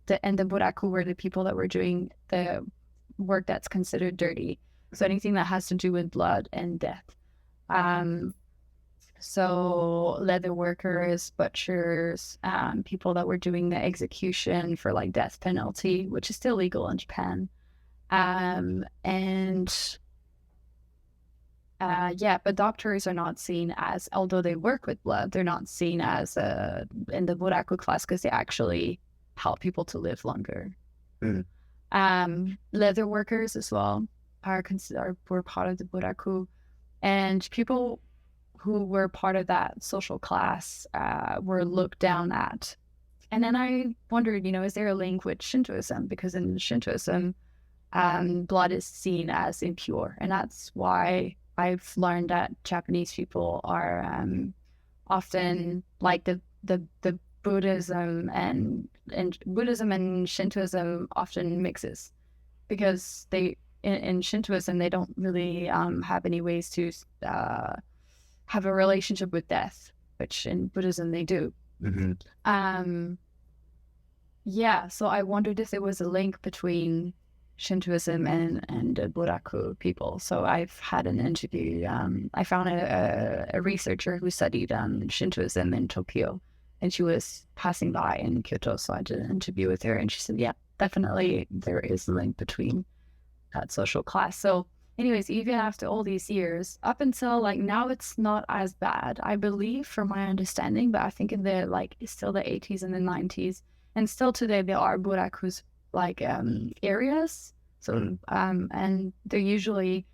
Speaker 1: the Buraku were the people that were doing the work that's considered dirty. So anything that has to do with blood and death. So leather workers, butchers, people that were doing the execution for like death penalty, which is still legal in Japan. But doctors are not seen as, although they work with blood, they're not seen as in the Buraku class because they actually help people to live longer.
Speaker 2: Mm.
Speaker 1: Leather workers as well were part of the Buraku, and people who were part of that social class were looked down at. And then I wondered, is there a link with Shintoism? Because in Shintoism, blood is seen as impure, and that's why I've learned that Japanese people are often like the Buddhism and Buddhism and Shintoism often mixes, because they in Shintoism they don't really have any ways to have a relationship with death, which in Buddhism they do.
Speaker 2: Mm-hmm.
Speaker 1: So I wondered if there was a link between Shintoism and the Buraku people. So I've had an interview. I found a researcher who studied Shintoism in Tokyo, and she was passing by in Kyoto, so I did an interview with her, and she said, yeah, definitely there is a link between that social class. So anyways, even after all these years, up until like now, it's not as bad, I believe, from my understanding, but I think in the still the 80s and the 90s, and still today there are Burakus like areas. So and they're usually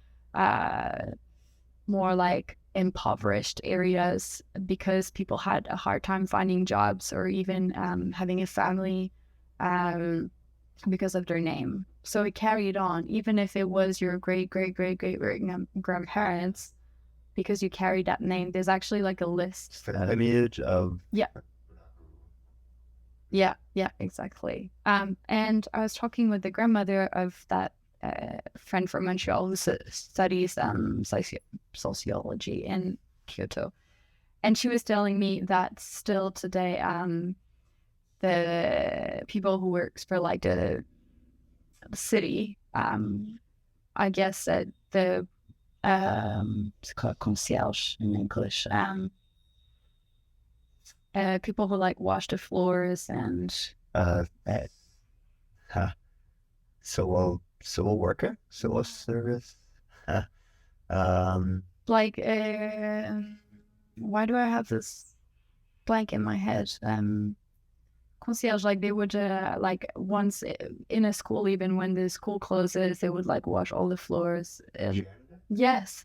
Speaker 1: more like impoverished areas because people had a hard time finding jobs or even having a family because of their name. So it carried on, even if it was your great grandparents, because you carried that name. There's actually like a list
Speaker 2: for that image of
Speaker 1: yeah, exactly. And I was talking with the grandmother of that friend from Montreal who studies sociology in Kyoto, and she was telling me that still today, the people who works for like the city, I guess that the it's called concierge in English, people who like wash the floors and
Speaker 2: civil worker, civil service.
Speaker 1: Like why do I have this blank in my head? Concierge, like they would like once in a school, even when the school closes, they would like wash all the floors. Yes.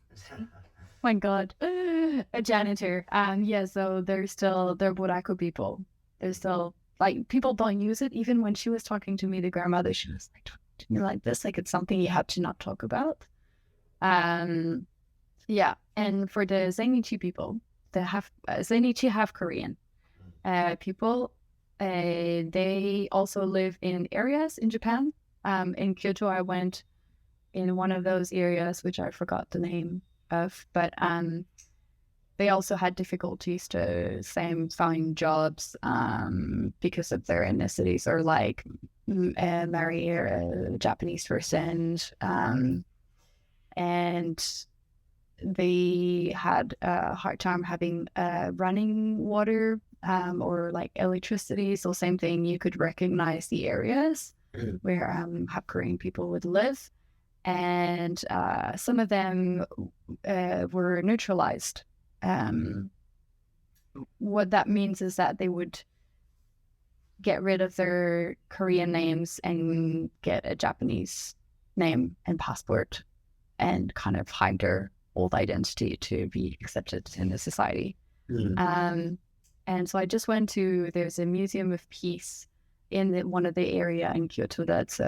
Speaker 1: My God, a janitor. So they're Buraku people. They're still like, people don't use it. Even when she was talking to me, the grandmother, she was like, to me like this, like it's something you have to not talk about. Yeah, and for the Zainichi people, Zainichi have Korean people. They also live in areas in Japan. In Kyoto, I went in one of those areas, which I forgot the name of, but they also had difficulties to find jobs because of their ethnicities, or like marry a Japanese person, and they had a hard time having running water or like electricity. So same thing, you could recognize the areas where have Korean people would live, and some of them were neutralized. What that means is that they would get rid of their Korean names and get a Japanese name and passport, and kind of hide their old identity to be accepted in the society. And so I just went to, there's a museum of peace in one of the area in Kyoto that's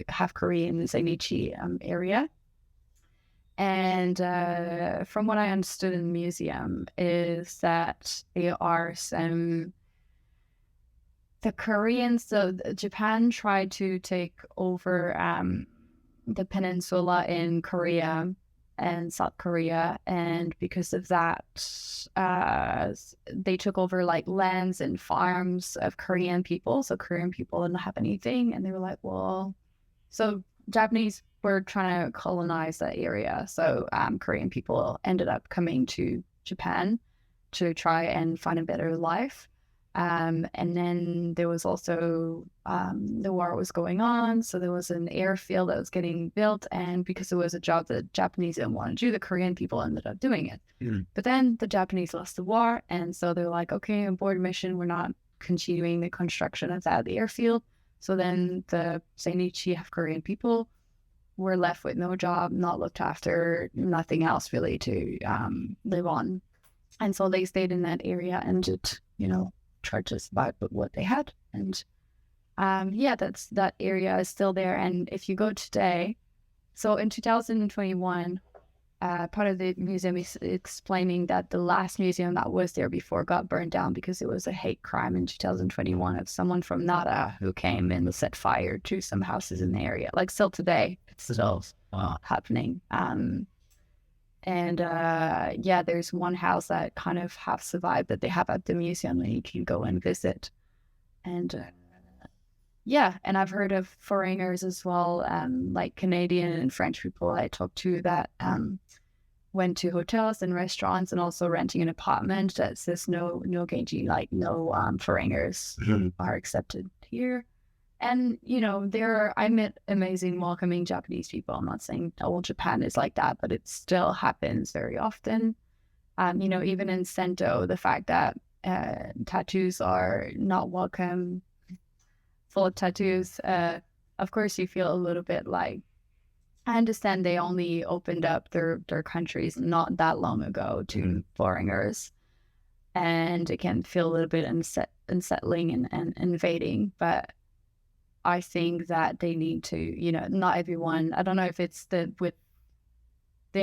Speaker 1: half Korean Zainichi area. And from what I understood in the museum is that there are some, the Koreans, so Japan tried to take over the peninsula in Korea and South Korea, and because of that, they took over like lands and farms of Korean people. So Korean people didn't have anything, and they were like, well, so Japanese were trying to colonize that area. So Korean people ended up coming to Japan to try and find a better life. And then there was also the war was going on, so there was an airfield that was getting built, and because it was a job that Japanese didn't want to do, the Korean people ended up doing it. But then the Japanese lost the war, and so they're like, okay, aboard mission, we're not continuing the construction of the airfield. So then the Zainichi have Korean people were left with no job, not looked after, nothing else really to live on, and so they stayed in that area and just, tried to survive with what they had. And that area is still there. And if you go today, so in 2021, part of the museum is explaining that the last museum that was there before got burned down because it was a hate crime in 2021 of someone from Nara who came and set fire to some houses in the area. Like still today, it's still happening. And there's one house that kind of half survived that they have at the museum that you can go and visit. And and I've heard of foreigners as well, like Canadian and French people I talked to that went to hotels and restaurants and also renting an apartment that says no Genji, like no foreigners are accepted here. And, I met amazing, welcoming Japanese people. I'm not saying all Japan is like that, but it still happens very often. Even in Sento, the fact that tattoos are not welcome, full of tattoos, of course, you feel a little bit like, I understand they only opened up their countries not that long ago to foreigners, and it can feel a little bit unsettling and invading, but I think that they need to, not everyone, I don't know if it's they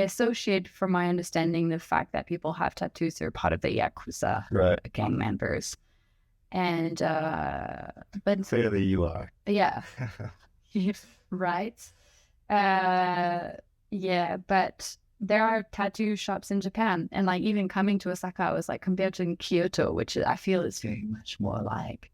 Speaker 1: associate, from my understanding, the fact that people have tattoos, they're part of the Yakuza,
Speaker 2: Right.
Speaker 1: gang members. And, but
Speaker 2: Clearly you are.
Speaker 1: Yeah. Right. But there are tattoo shops in Japan, and like even coming to Osaka, I was like, compared to Kyoto, which I feel is very much more like,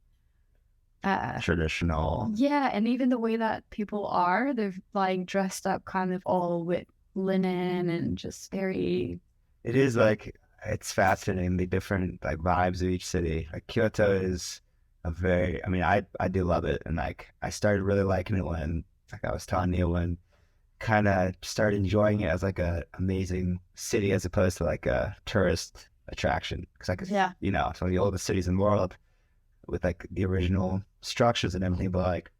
Speaker 2: traditional.
Speaker 1: Yeah, and even the way that people are, they're like dressed up kind of all with linen and just very.
Speaker 2: It is like, it's fascinating, the different like vibes of each city. Like Kyoto is I do love it, and like I started really liking it when, like I was telling you, when kind of started enjoying it as like a amazing city as opposed to like a tourist attraction, because like it's one of the oldest cities in the world with like the original structures and everything, but like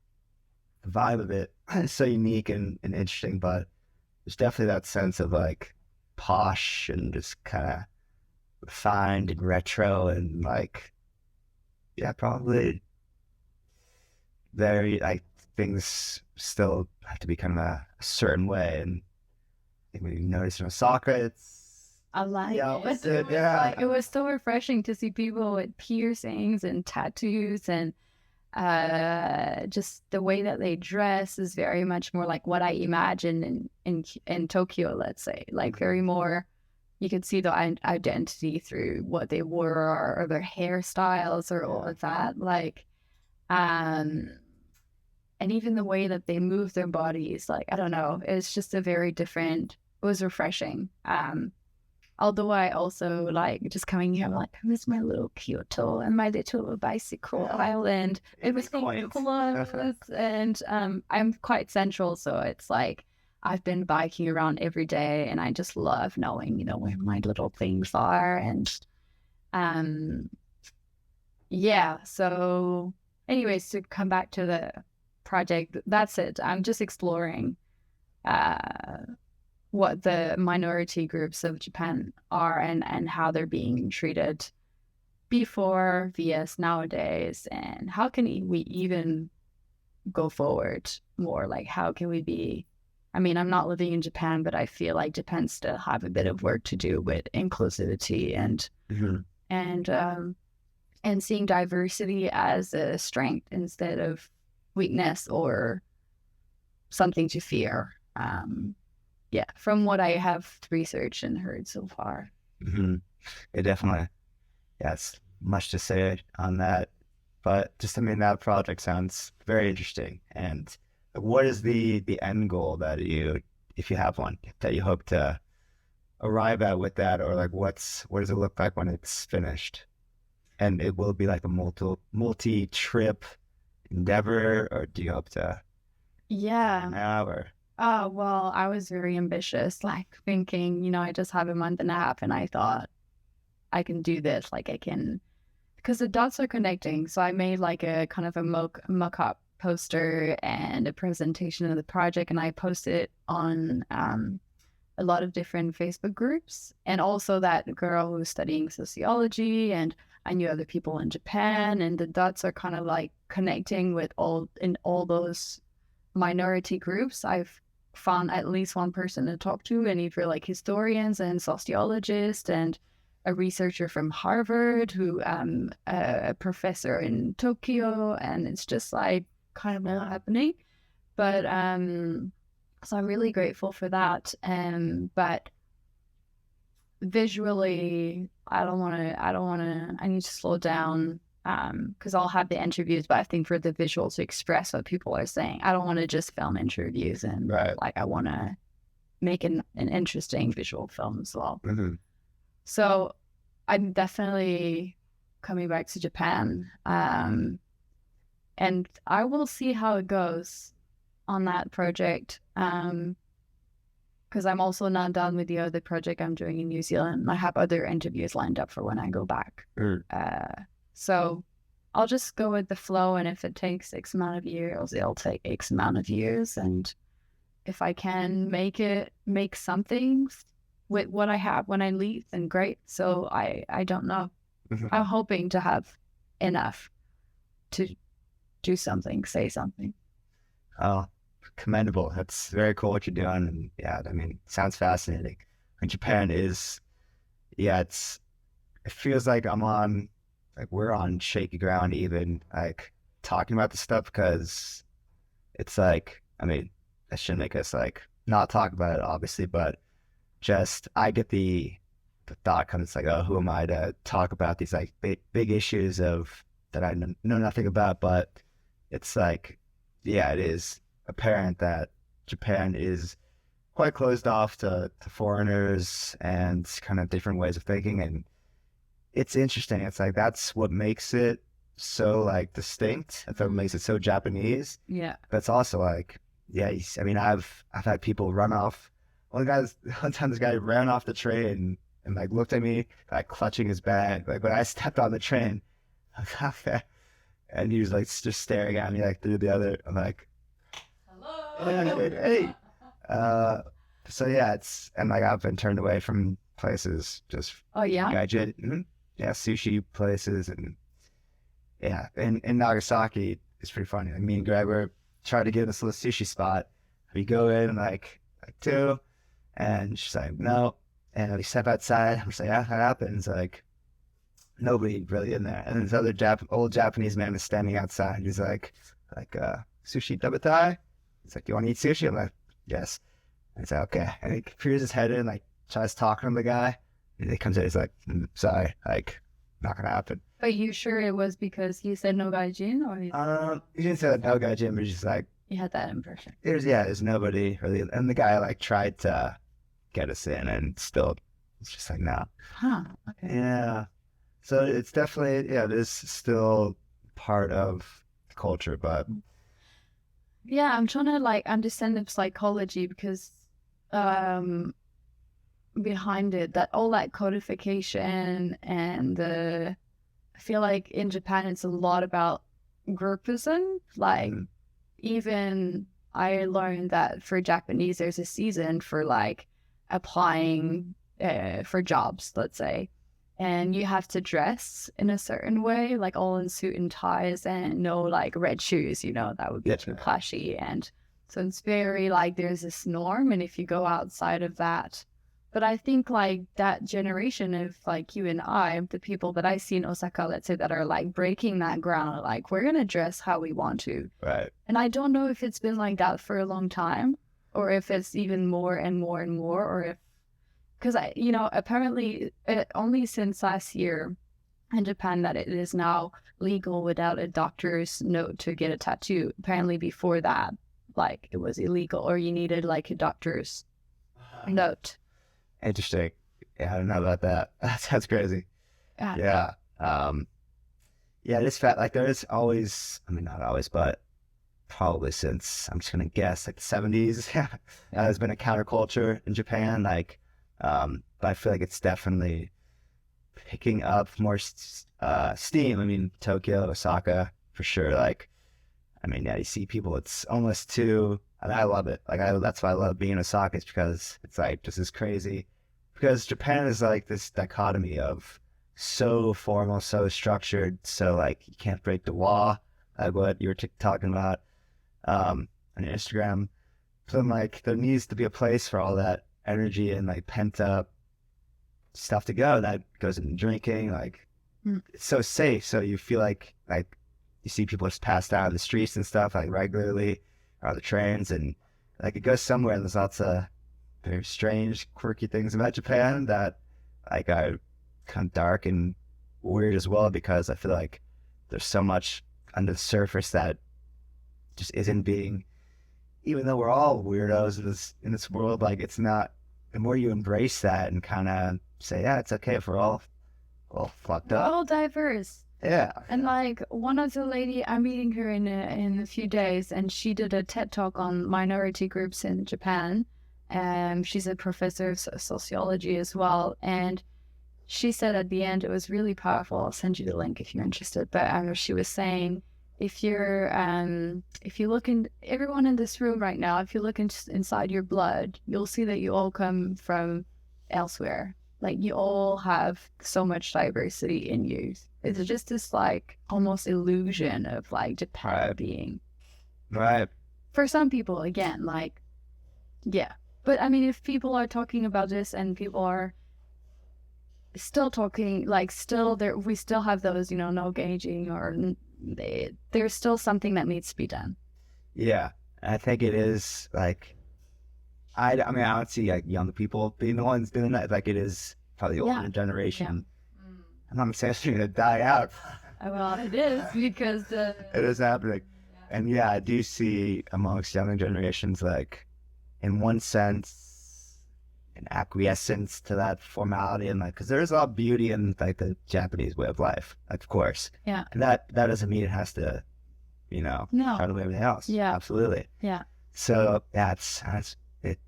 Speaker 2: the vibe of it is so unique and interesting. But there's definitely that sense of like posh and just kind of refined and retro, and like probably very like things still have to be kind of a certain way, and maybe you notice in soccer, it's
Speaker 1: I like
Speaker 2: yeah,
Speaker 1: it. It was so refreshing to see people with piercings and tattoos, and just the way that they dress is very much more like what I imagined in Tokyo, let's say, like very more. You could see the identity through what they wore or their hairstyles or all of that, like, um, and even the way that they move their bodies, like I don't know, it's just a very different. It was refreshing. Although I also like just coming here, I'm like, where's my little Kyoto and my little bicycle island? It was close, and I'm quite central, so it's like I've been biking around every day, and I just love knowing, where my little things are, and um, yeah. So, anyways, to come back to the project, that's it. I'm just exploring. Uh, what the minority groups of Japan are and how they're being treated before vs nowadays, and how can we even go forward more, like how can we be. I mean, I'm not living in Japan, but I feel like Japan still have a bit of work to do with inclusivity and seeing diversity as a strength instead of weakness or something to fear. Yeah, from what I have researched and heard so far.
Speaker 2: It definitely, yes, much to say on that. But just, I mean, that project sounds very interesting. And what is the end goal that you, if you have one, that you hope to arrive at with that, or like what does it look like when it's finished? And it will be like a multi trip endeavor, or do you hope to?
Speaker 1: Yeah.
Speaker 2: Now or
Speaker 1: Oh, well, I was very ambitious, like thinking, I just have a month and a half, and I thought I can do this. Like I can, because the dots are connecting. So I made like a kind of a mock-up poster and a presentation of the project, and I posted it on a lot of different Facebook groups, and also that girl who was studying sociology, and I knew other people in Japan, and the dots are kind of like connecting with all those minority groups. I've found at least one person to talk to, and either like historians and sociologists and a researcher from Harvard who a professor in Tokyo, and it's just like kind of all happening. But so I'm really grateful for that. But visually, I need to slow down because I'll have the interviews, but I think for the visuals to express what people are saying, I don't want to just film interviews, and like I want to make an interesting visual film as well. So I'm definitely coming back to Japan, and I will see how it goes on that project, because I'm also not done with the other project I'm doing in New Zealand. I have other interviews lined up for when I go back. So I'll just go with the flow, and if it takes X amount of years, it'll take X amount of years. And if I can make something with what I have when I leave, then great. So I don't know. I'm hoping to have enough to do something, say something.
Speaker 2: Oh, commendable. That's very cool what you're doing. And yeah, I mean, it sounds fascinating. And Japan is, yeah, it feels like we're on shaky ground even, like talking about this stuff, because it's like, I mean, that should make us like not talk about it, obviously, but just I get the thought comes like, oh, who am I to talk about these like big issues that I know nothing about? But it's like, yeah, it is apparent that Japan is quite closed off to foreigners and kind of different ways of thinking. And it's interesting. It's like, that's what makes it so like distinct. That's what makes it so Japanese.
Speaker 1: Yeah.
Speaker 2: But it's also like, yeah, I mean, I've had people run off. One time this guy ran off the train and like looked at me, like clutching his bag. Like when I stepped on the train, and he was like just staring at me like through the other. I'm like, hello, hey. So yeah, and like I've been turned away from places just yeah, sushi places, and yeah, in Nagasaki it's pretty funny. Like me and Greg were trying to get this little sushi spot. We go in like two, And she's like, no. And we step outside. I'm just like, what happens? Like, nobody really in there. And this other old Japanese man is standing outside. He's sushi dabutai? He's like, you want to eat sushi? I'm like, yes. And he's like, okay. And he peers his head in, like, tries talking to the guy. And he comes in, he's like, sorry, like, not gonna happen.
Speaker 1: But you sure it was because he said no gaijin, or
Speaker 2: He didn't say that no gaijin, but he's just like,
Speaker 1: you had that impression?
Speaker 2: there's nobody really. And the guy, like, tried to get us in, and still, it's just like, no.
Speaker 1: Huh. Okay.
Speaker 2: Yeah. So it's definitely, it is still part of the culture, but
Speaker 1: Yeah, I'm trying to like understand the psychology because behind it, that all that codification and I feel like in Japan it's a lot about groupism. Like even I learned that for Japanese there's a season for like applying for jobs, let's say. And you have to dress in a certain way, like all in suit and ties and no like red shoes, that would be too clashy. And so it's very like there's this norm. And if you go outside of that, but I think like that generation of like you and I, the people that I see in Osaka, let's say, that are like breaking that ground, like we're going to dress how we want to.
Speaker 2: Right.
Speaker 1: And I don't know if it's been like that for a long time or if it's even more and more and more, or if, because apparently only since last year in Japan that it is now legal without a doctor's note to get a tattoo. Apparently before that, like it was illegal or you needed like a doctor's note.
Speaker 2: Interesting. Yeah, I don't know about that. That sounds crazy. Yeah. Yeah, it is fat. Like there is always, I mean, not always, but probably since, I'm just going to guess, like the 70s, there's been a counterculture in Japan. Like, but I feel like it's definitely picking up more steam. I mean, Tokyo, Osaka, for sure. Like, I mean, yeah, you see people, it's almost too, and I love it. Like, that's why I love being in Osaka, is because it's like just as crazy. Because Japan is like this dichotomy of so formal, so structured, so like you can't break the law, like what you were talking about on your Instagram. So I'm like, there needs to be a place for all that energy and like pent up stuff to go. That goes into drinking. Like, it's so safe. So you feel like you see people just passed out in the streets and stuff like regularly, or the trains, and like it goes somewhere. And there's lots of very strange, quirky things about Japan that like are kind of dark and weird as well, because I feel like there's so much under the surface that just isn't being, even though we're all weirdos in this world, like it's not, the more you embrace that and kind of say, yeah, it's okay if we're all fucked up.
Speaker 1: We're all diverse.
Speaker 2: Yeah.
Speaker 1: And like one of the lady, I'm meeting her in a few days, and she did a TED talk on minority groups in Japan. She's a professor of sociology as well. And she said at the end, it was really powerful. I'll send you the link if you're interested. But she was saying, if you look in, everyone in this room right now, if you look inside your blood, you'll see that you all come from elsewhere. Like you all have so much diversity in you. It's just this like almost illusion of like Japan being
Speaker 2: right.
Speaker 1: For some people, again, like, yeah. But I mean, if people are talking about this and people are still talking, like still there, we still have those, no gauging, or there's still something that needs to be done.
Speaker 2: Yeah, I think it is like, I mean, I don't see like young people being the ones doing that. Like it is probably the older generation. Yeah. I'm not saying it's going to die out.
Speaker 1: Well, it is because it
Speaker 2: is happening. Yeah. And yeah, I do see amongst younger generations, like in one sense, an acquiescence to that formality, and like, because there's a lot of beauty in like the Japanese way of life, like, of course.
Speaker 1: Yeah.
Speaker 2: And that doesn't mean it has to,
Speaker 1: no,
Speaker 2: try to do everything else.
Speaker 1: Yeah.
Speaker 2: Absolutely.
Speaker 1: Yeah.
Speaker 2: So it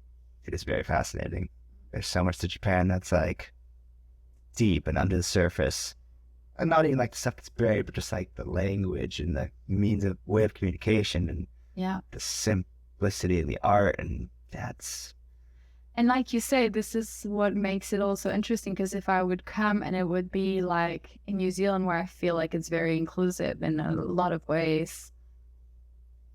Speaker 2: is very fascinating. There's so much to Japan that's like deep and under the surface, and not even like the stuff that's buried, but just like the language and the means of way of communication, and the simplicity and the art, and that's.
Speaker 1: And like you say, this is what makes it also interesting, because if I would come and it would be like in New Zealand, where I feel like it's very inclusive in a lot of ways.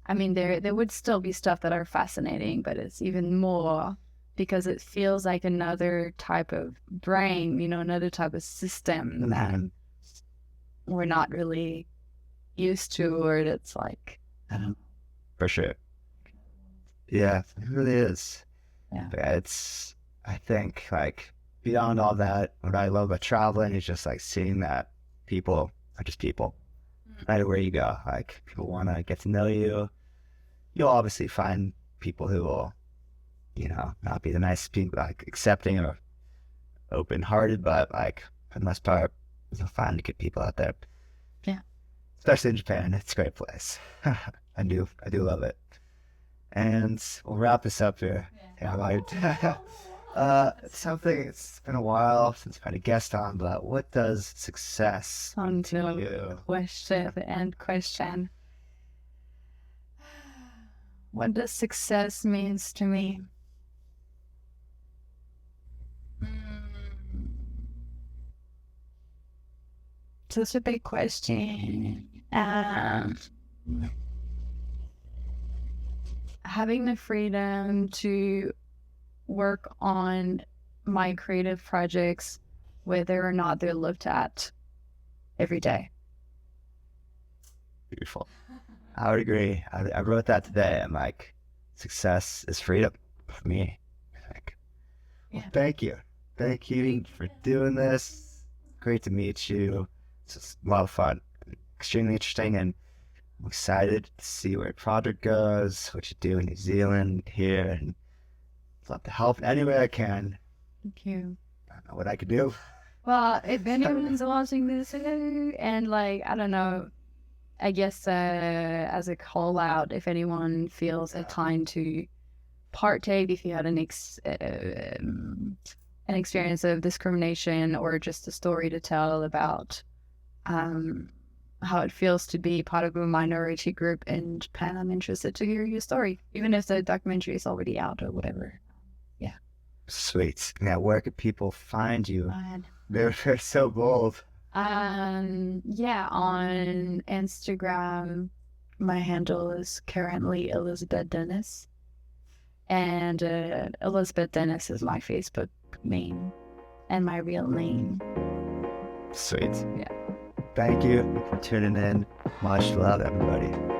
Speaker 1: I mean, there would still be stuff that are fascinating, but it's even more because it feels like another type of brain, you know, another type of system that we're not really used to, or it's like, I don't know.
Speaker 2: For sure. Yeah, it really is.
Speaker 1: Yeah.
Speaker 2: It's, I think, like, beyond all that, what I love about traveling is just like seeing that people are just people. No matter where you go, like, people want to get to know you. You'll obviously find people who will, you know, not be the nicest people, like accepting or open-hearted, but like for the most part, you'll find good people out there.
Speaker 1: Yeah.
Speaker 2: Especially in Japan, it's a great place. I do love it. And we'll wrap this up here. Something, it's been a while since I've had a guest on, but what does success mean to you?
Speaker 1: Question. What does success means to me? Such a big question. Having the freedom to work on my creative projects, whether or not they're looked at every day.
Speaker 2: Beautiful. I would agree. I wrote that today. I'm like, success is freedom for me. Like, well, thank you. Thank you for doing this. Great to meet you. It's just a lot of fun. Extremely interesting, and I'm excited to see where the project goes, what you do in New Zealand, here, and I'd love to help in any way I can.
Speaker 1: Thank you.
Speaker 2: I don't know what I could do.
Speaker 1: Well, if anyone's watching this and like, I don't know, I guess as a call out, if anyone feels inclined to partake, if you had an experience of discrimination or just a story to tell about how it feels to be part of a minority group in Japan, I'm interested to hear your story, even if the documentary is already out or whatever. Yeah.
Speaker 2: Sweet. Now, where could people find you? They're so bold.
Speaker 1: Yeah, on Instagram, my handle is currently Élisabeth Denis, and Élisabeth Denis is my Facebook name and my real name.
Speaker 2: Sweet.
Speaker 1: Yeah.
Speaker 2: Thank you for tuning in. Much love, everybody.